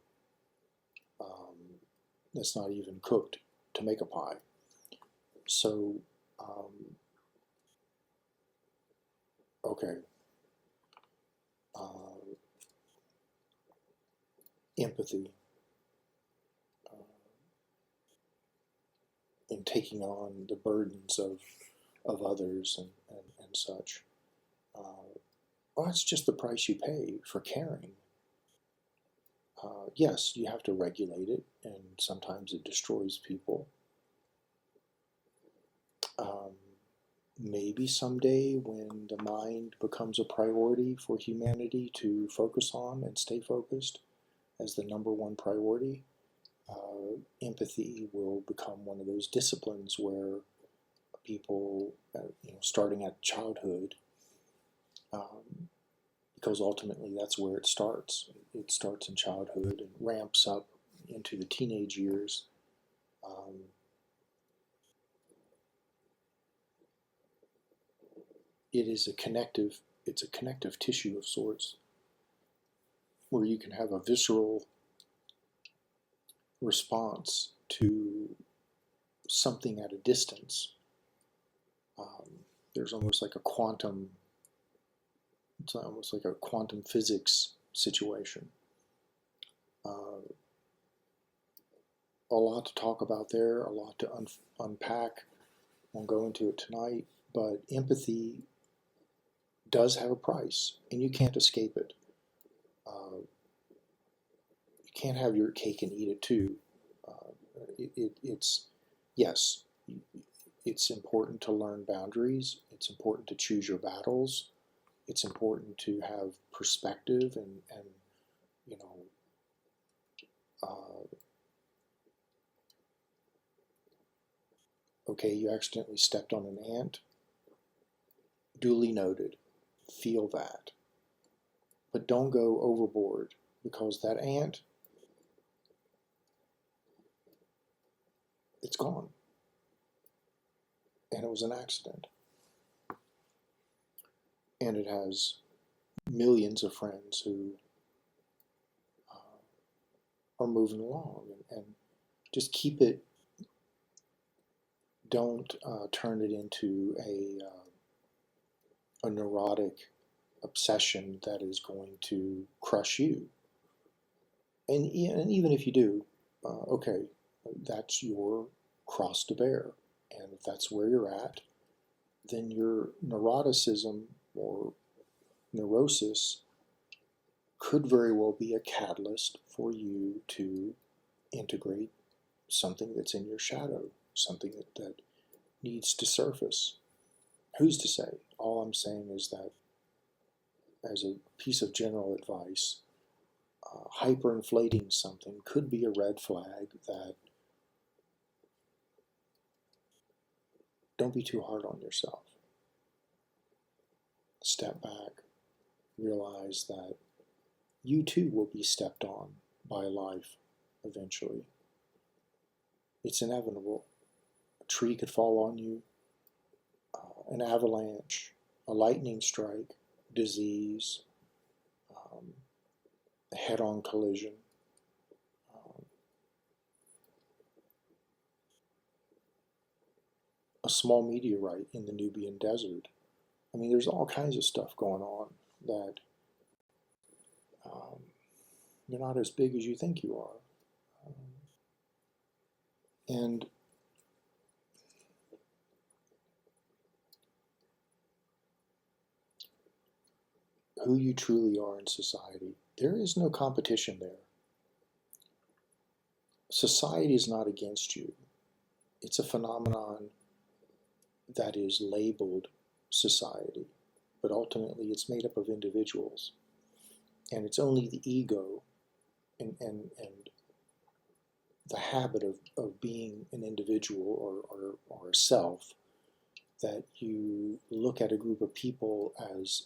that's not even cooked to make a pie. So, okay. Empathy in taking on the burdens of others and such. Well, it's just the price you pay for caring. Yes, you have to regulate it, and sometimes it destroys people. Maybe someday when the mind becomes a priority for humanity to focus on and stay focused as the number one priority, empathy will become one of those disciplines where people, starting at childhood, because ultimately that's where it starts. It starts in childhood and ramps up into the teenage years. It's a connective tissue of sorts where you can have a visceral response to something at a distance. There's almost like it's almost like a quantum physics situation. A lot to talk about there, a lot to unpack. Won't go into it tonight, but empathy does have a price, and you can't escape it. You can't have your cake and eat it too. Yes, it's important to learn boundaries. It's important to choose your battles. It's important to have perspective and okay, you accidentally stepped on an ant. Duly noted. Feel that. But don't go overboard, because that ant, it's gone. And it was an accident. And it has millions of friends who are moving along. And just keep it, don't turn it into a neurotic obsession that is going to crush you. And even if you do, okay, that's your cross to bear. And if that's where you're at, then your neuroticism or neurosis could very well be a catalyst for you to integrate something that's in your shadow, something that needs to surface. Who's to say? All I'm saying is that, as a piece of general advice, hyperinflating something could be a red flag that don't be too hard on yourself. Step back, realize that you too will be stepped on by life eventually. It's inevitable. A tree could fall on you, an avalanche, a lightning strike, disease, a head-on collision. A small meteorite in the Nubian desert. I mean, there's all kinds of stuff going on that you're not as big as you think you are. And who you truly are in society, there is no competition there. Society is not against you. It's a phenomenon that is labeled society, but ultimately it's made up of individuals. And it's only the ego and the habit of being an individual or a self that you look at a group of people as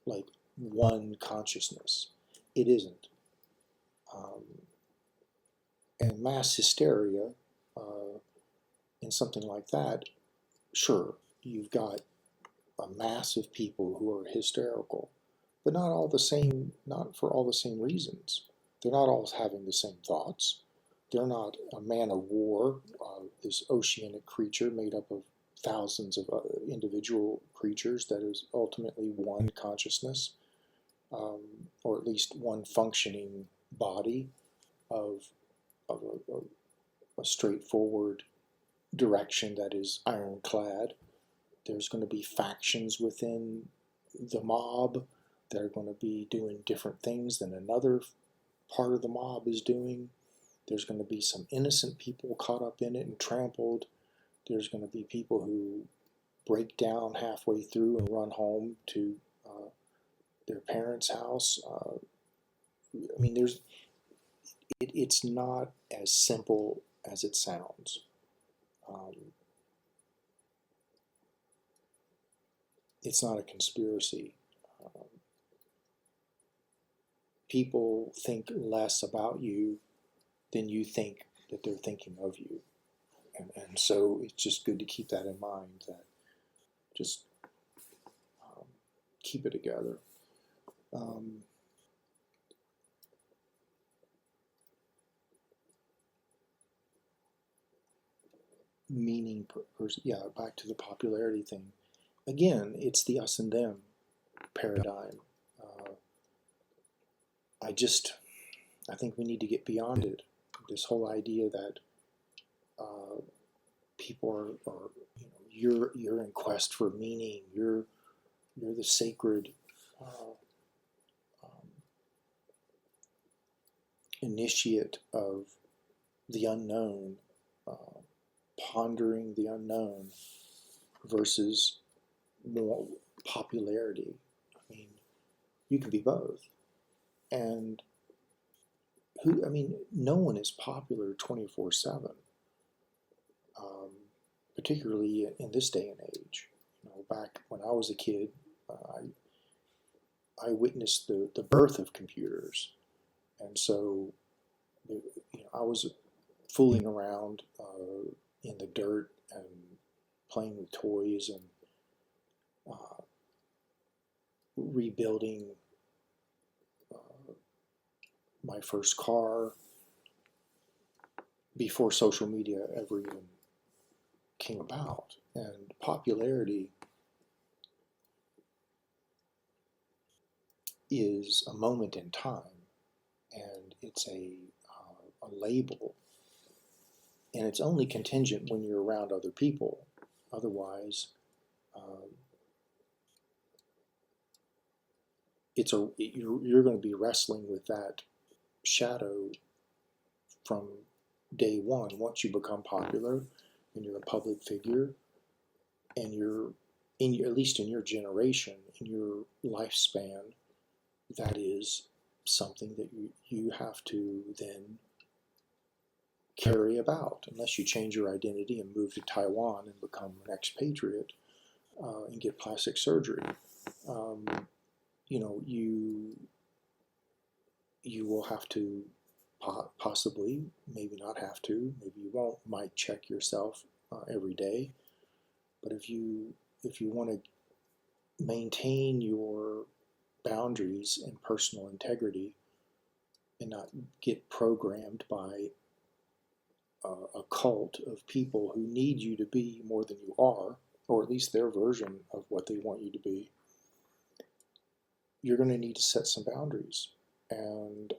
like one consciousness. It isn't. And mass hysteria in something like that, sure, you've got a mass of people who are hysterical, but not for all the same reasons. They're not all having the same thoughts. They're not a man of war, this oceanic creature made up of thousands of individual creatures that is ultimately one consciousness, or at least one functioning body of a straightforward direction that is ironclad. There's going to be factions within the mob that are going to be doing different things than another part of the mob is doing. There's going to be some innocent people caught up in it and trampled. There's going to be people who break down halfway through and run home to their parents' house. I mean, it's not as simple as it sounds. It's not a conspiracy. People think less about you than you think that they're thinking of you. And so it's just good to keep that in mind, that just keep it together. Meaning, yeah, back to the popularity thing. Again, it's the us and them paradigm. I think we need to get beyond it. This whole idea that people are you're in quest for meaning. You're the sacred initiate of the unknown, pondering the unknown versus more popularity. I mean, you can be both. And no one is popular 24/7, particularly in this day and age. Back when I was a kid, I witnessed the birth of computers, and so I was fooling around in the dirt and playing with toys and rebuilding my first car before social media ever even came about. And popularity is a moment in time, and it's a label, and it's only contingent when you're around other people. Otherwise, you're going to be wrestling with that shadow from day one. Once you become popular and you're a public figure, and you're at least in your generation, in your lifespan, that is something that you have to then carry about, unless you change your identity and move to Taiwan and become an expatriate and get plastic surgery. You know, you will have to possibly, maybe not have to, maybe you won't, might check yourself every day. But if you want to maintain your boundaries and personal integrity and not get programmed by a cult of people who need you to be more than you are, or at least their version of what they want you to be, you're going to need to set some boundaries and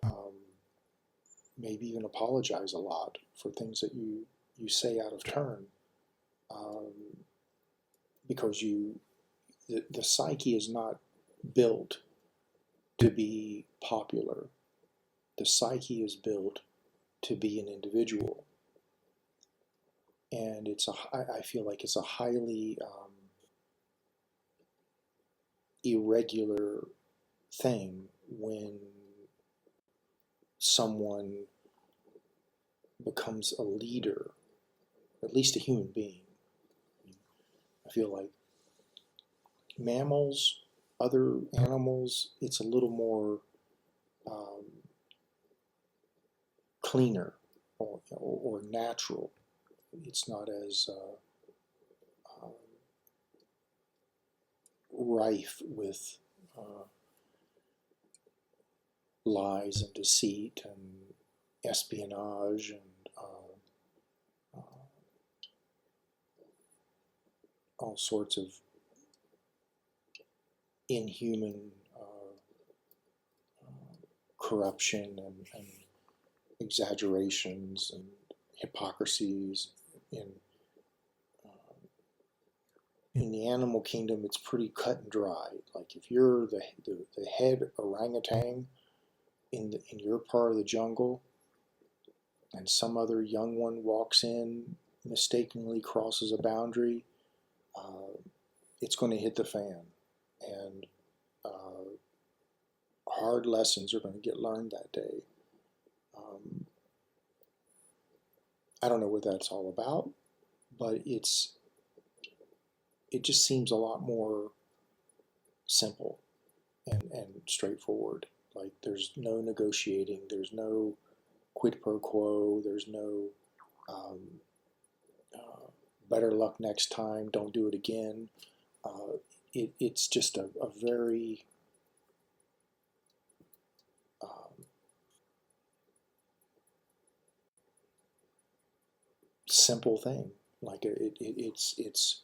maybe even apologize a lot for things that you say out of turn, because the psyche is not built to be popular. The psyche is built to be an individual, and I feel like it's a highly irregular thing when someone becomes a leader, at least a human being. I feel like mammals, other animals, it's a little more cleaner or natural. It's not as rife with lies and deceit and espionage and all sorts of inhuman corruption and exaggerations and hypocrisies. In the animal kingdom, it's pretty cut and dry. Like if you're the head orangutan in your part of the jungle, and some other young one walks in, mistakenly crosses a boundary, it's going to hit the fan, and hard lessons are going to get learned that day. I don't know what that's all about, but it just seems a lot more simple and straightforward. Like there's no negotiating, there's no quid pro quo, there's no better luck next time, don't do it again. It's just a very simple thing. Like it's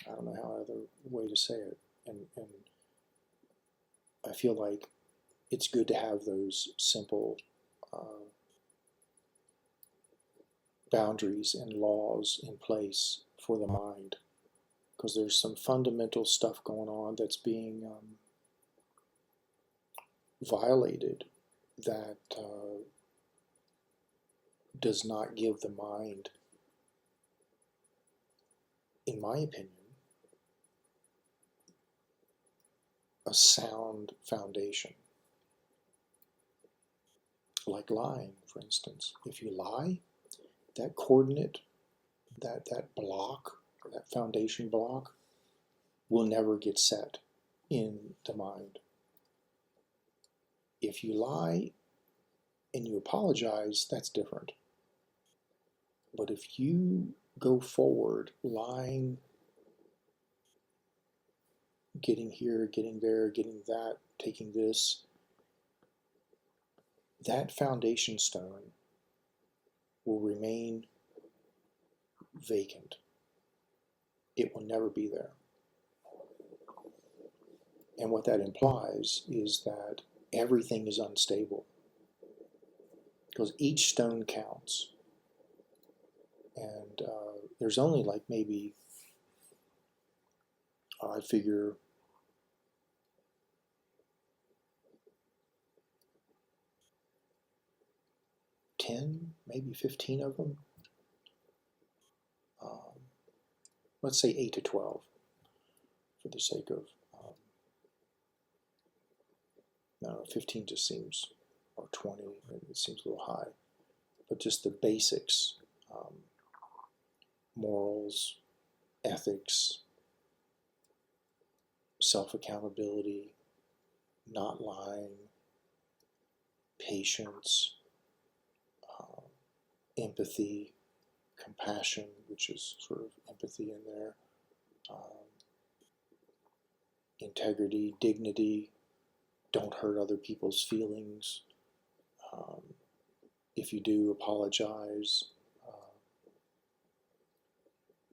I don't know how other way to say it, and I feel like it's good to have those simple boundaries and laws in place for the mind, because there's some fundamental stuff going on that's being violated that does not give the mind, in my opinion, a sound foundation. Like lying, for instance. If you lie, that coordinate, that block, or that foundation block, will never get set in the mind. If you lie and you apologize, that's different. But if you go forward lying, getting here, getting there, getting that, taking this, that foundation stone will remain vacant. It will never be there. And what that implies is that everything is unstable, because each stone counts. And there's only like maybe, I figure, 10, maybe 15 of them. Let's say 8 to 12 for the sake of I don't know, 15 just seems, or 20, it seems a little high. But just the basics, morals, ethics, self-accountability, not lying, patience, empathy, compassion, which is sort of empathy in there, integrity, dignity, don't hurt other people's feelings. If you do, apologize.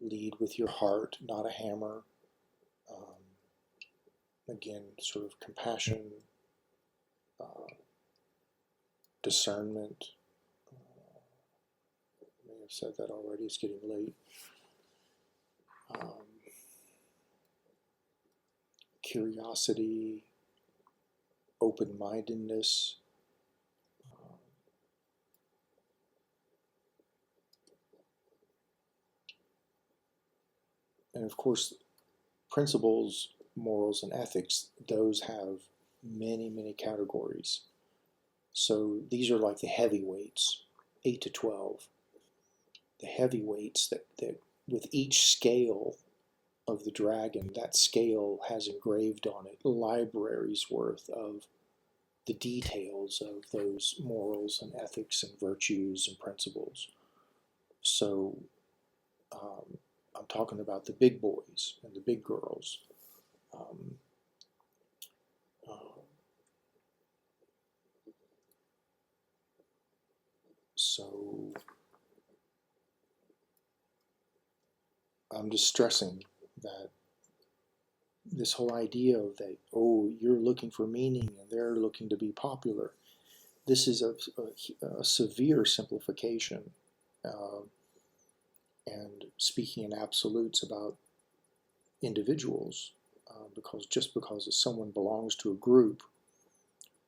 Lead with your heart, not a hammer. Again, sort of compassion, discernment. I may have said that already, it's getting late. Curiosity, open-mindedness. And of course, principles, morals, and ethics, those have many, many categories. So these are like the heavyweights, 8 to 12. The heavyweights that with each scale of the dragon, that scale has engraved on it libraries worth of the details of those morals and ethics and virtues and principles. So I'm talking about the big boys and the big girls. So I'm just stressing that this whole idea of that, oh, you're looking for meaning and they're looking to be popular, this is a severe simplification and speaking in absolutes about individuals, because just because someone belongs to a group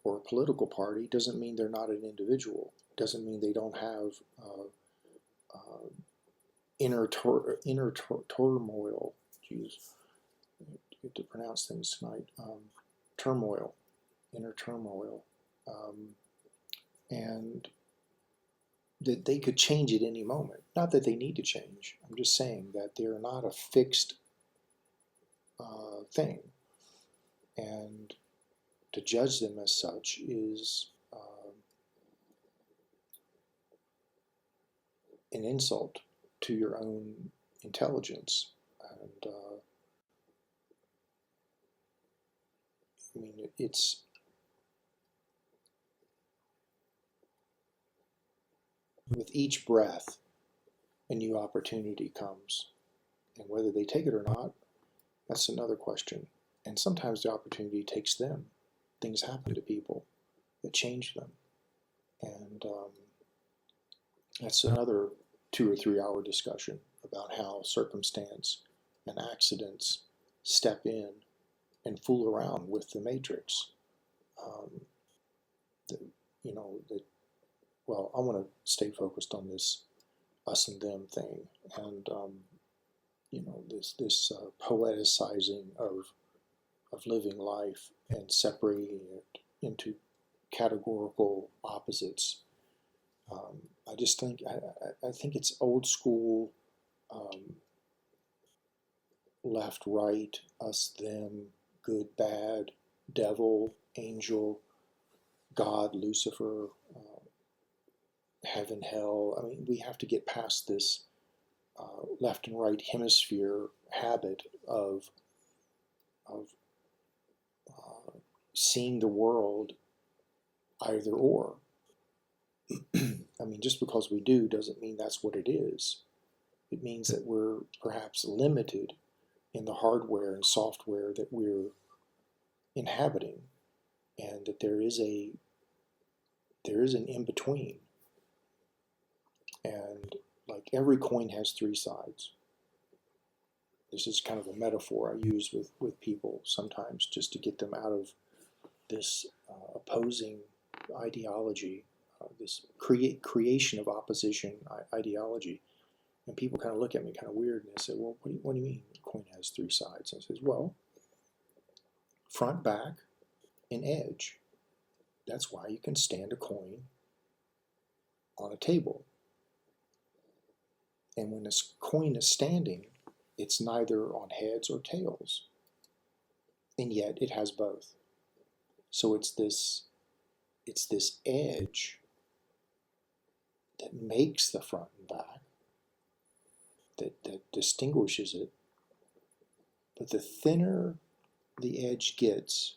or a political party doesn't mean they're not an individual, doesn't mean they don't have inner turmoil. Geez, I get to pronounce things tonight. Turmoil, inner turmoil, and that they could change at any moment. Not that they need to change. I'm just saying that they're not a fixed thing, and to judge them as such is an insult to your own intelligence. And I mean, it's with each breath, a new opportunity comes. And whether they take it or not, that's another question. And sometimes the opportunity takes them. Things happen to people that change them. And that's another 2 or 3 hour discussion about how circumstance and accidents step in and fool around with the matrix. Well, I want to stay focused on this us and them thing, and this poeticizing of living life and separating it into categorical opposites. I just think I think it's old school, left, right, us, them, good, bad, devil, angel, God, Lucifer, heaven, hell. I mean, we have to get past this left and right hemisphere habit of seeing the world either or. I mean, just because we do doesn't mean that's what it is. It means that we're perhaps limited in the hardware and software that we're inhabiting, and that there is an in-between. And like every coin has 3 sides. This is kind of a metaphor I use with people sometimes just to get them out of this opposing ideology, this creation of opposition ideology. And people kind of look at me kind of weird and they say, well, what do you mean a coin has 3 sides? And I says, well, front, back, and edge. That's why you can stand a coin on a table. And when this coin is standing, it's neither on heads or tails. And yet it has both. So it's this edge that makes the front and back, that distinguishes it. But the thinner the edge gets,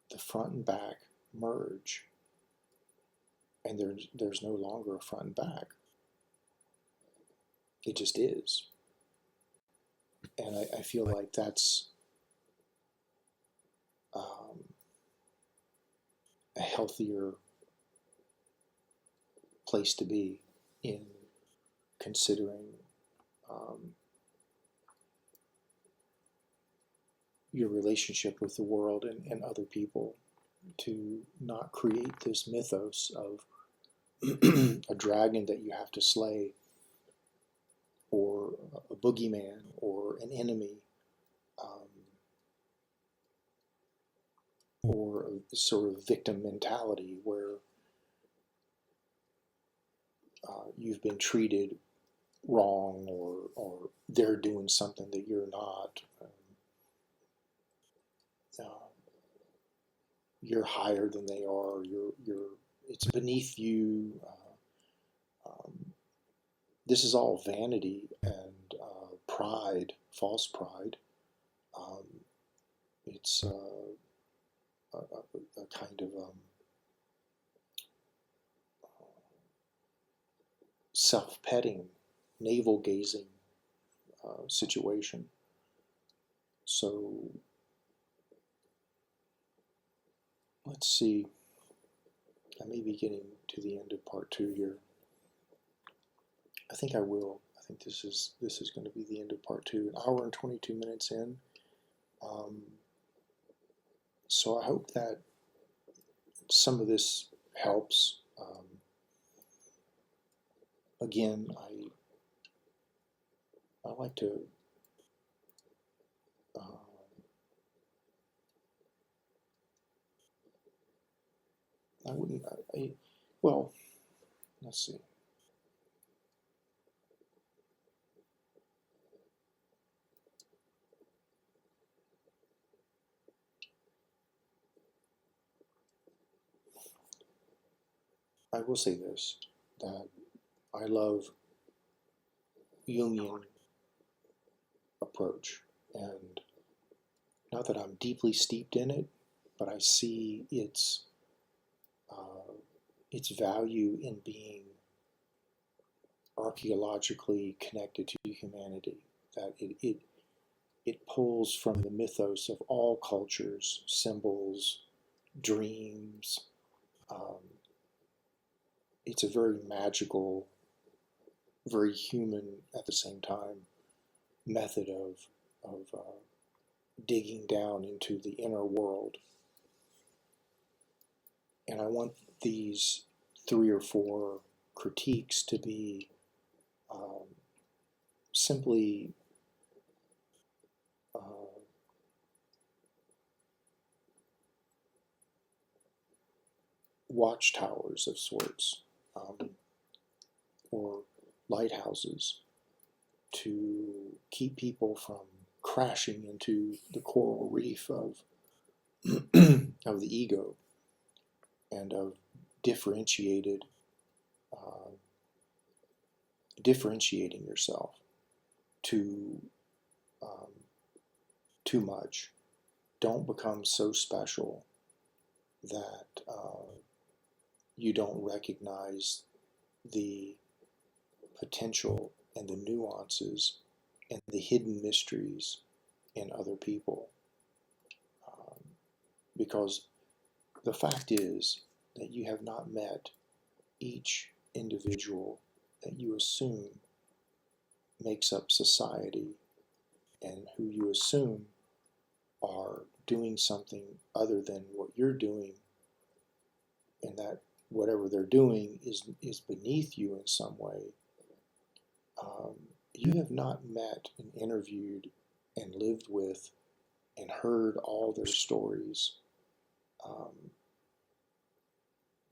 the front and back merge, and there's no longer a front and back. It just is. And I feel like that's a healthier place to be in considering your relationship with the world and other people, to not create this mythos of a dragon that you have to slay, or a boogeyman, or an enemy, or a sort of victim mentality where you've been treated wrong, or they're doing something that you're not. You're higher than they are. It's beneath you. This is all vanity and pride, false pride. It's a kind of self-petting, navel-gazing situation. So let's see. I may be getting to the end of part 2 here. I think I will. I think this is going to be the end of part 2. An hour and 22 minutes in. So I hope that some of this helps. Again, I like to I wouldn't. Well, let's see. I will say this, that I love Jungian approach, and not that I'm deeply steeped in it, but I see its value in being archaeologically connected to humanity. That it pulls from the mythos of all cultures, symbols, dreams. It's a very magical, very human at the same time method of digging down into the inner world. And I want these 3 or 4 critiques to be simply watchtowers of sorts, or lighthouses, to keep people from crashing into the coral reef of of the ego, and of differentiating yourself too much. Don't become so special that you don't recognize the potential and the nuances and the hidden mysteries in other people. Because the fact is that you have not met each individual that you assume makes up society, and who you assume are doing something other than what you're doing, and that whatever they're doing is beneath you in some way. You have not met and interviewed and lived with and heard all their stories.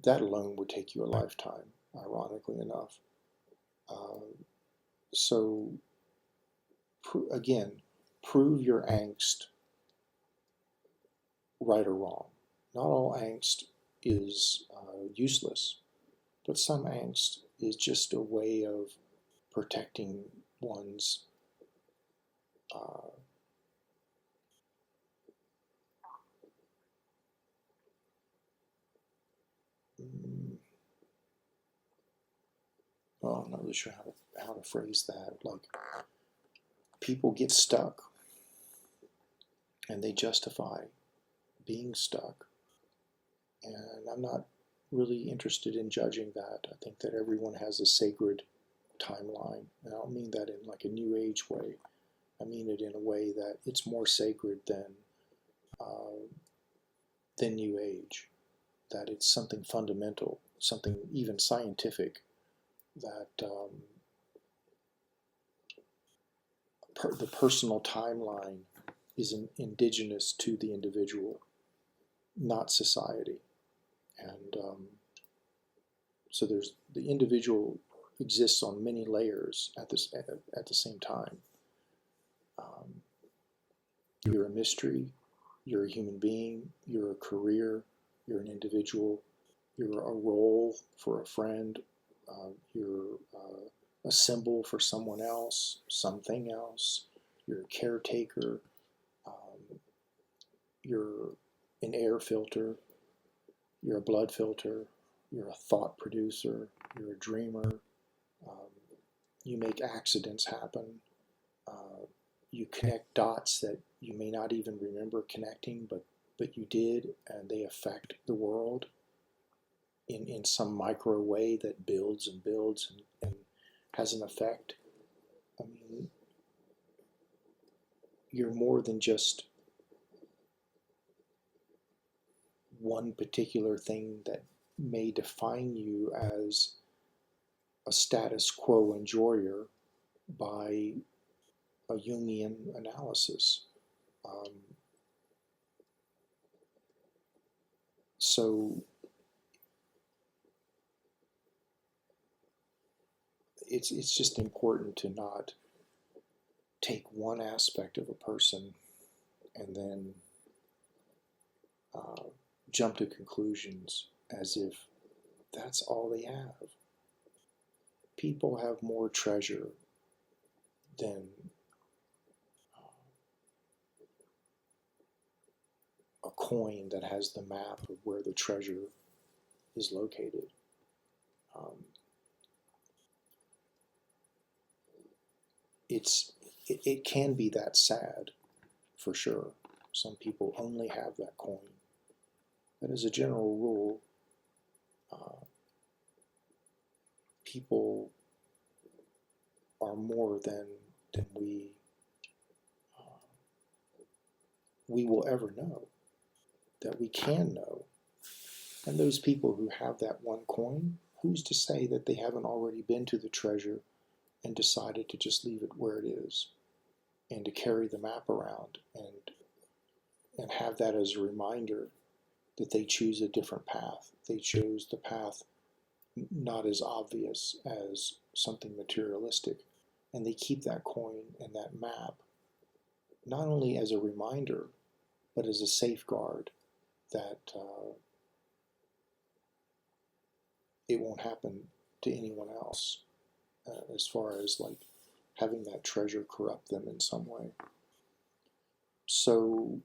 that alone would take you a lifetime, ironically enough. So again, prove your angst right or wrong. Not all angst is useless, but some angst is just a way of protecting one's well, I'm not really sure how to phrase that. Like, people get stuck and they justify being stuck. And I'm not really interested in judging that. I think that everyone has a sacred timeline. And I don't mean that in like a new age way. I mean it in a way that it's more sacred than new age. That it's something fundamental, something even scientific, that the personal timeline is indigenous to the individual, not society. And so there's the individual exists on many layers at the same time. You're a mystery, you're a human being, you're a career, you're an individual, you're a role for a friend, you're a symbol for someone else, something else, you're a caretaker, you're an air filter, you're a blood filter, you're a thought producer, you're a dreamer, you make accidents happen, you connect dots that you may not even remember connecting, but you did, and they affect the world in some micro way that builds and builds and has an effect. I mean, you're more than just one particular thing that may define you as a status quo enjoyer by a Jungian analysis. So it's just important to not take one aspect of a person and then jump to conclusions as if that's all they have. People have more treasure than a coin that has the map of where the treasure is located. It can be that sad, for sure. Some people only have that coin. But as a general rule, people are more than we will ever know, that we can know. And those people who have that one coin, who's to say that they haven't already been to the treasure and decided to just leave it where it is and to carry the map around and have that as a reminder that they choose a different path. They chose the path not as obvious as something materialistic. And they keep that coin and that map not only as a reminder, but as a safeguard that it won't happen to anyone else, as far as like having that treasure corrupt them in some way. So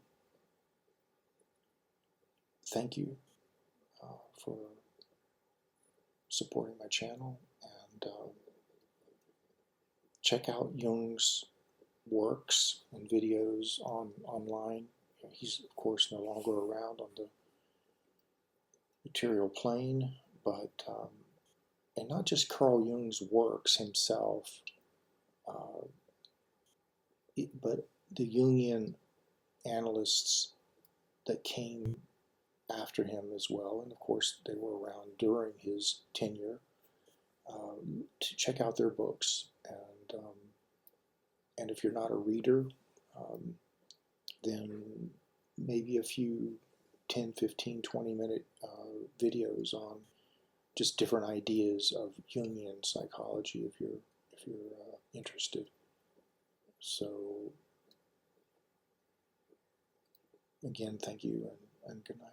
thank you for supporting my channel, and check out Jung's works and videos online. He's of course no longer around on the material plane, but and not just Carl Jung's works himself, but the Jungian analysts that came after him as well, and of course they were around during his tenure, to check out their books. And if you're not a reader, then maybe a few 10, 15, 20-minute videos on just different ideas of Jungian psychology if you're interested. So again, thank you and good night.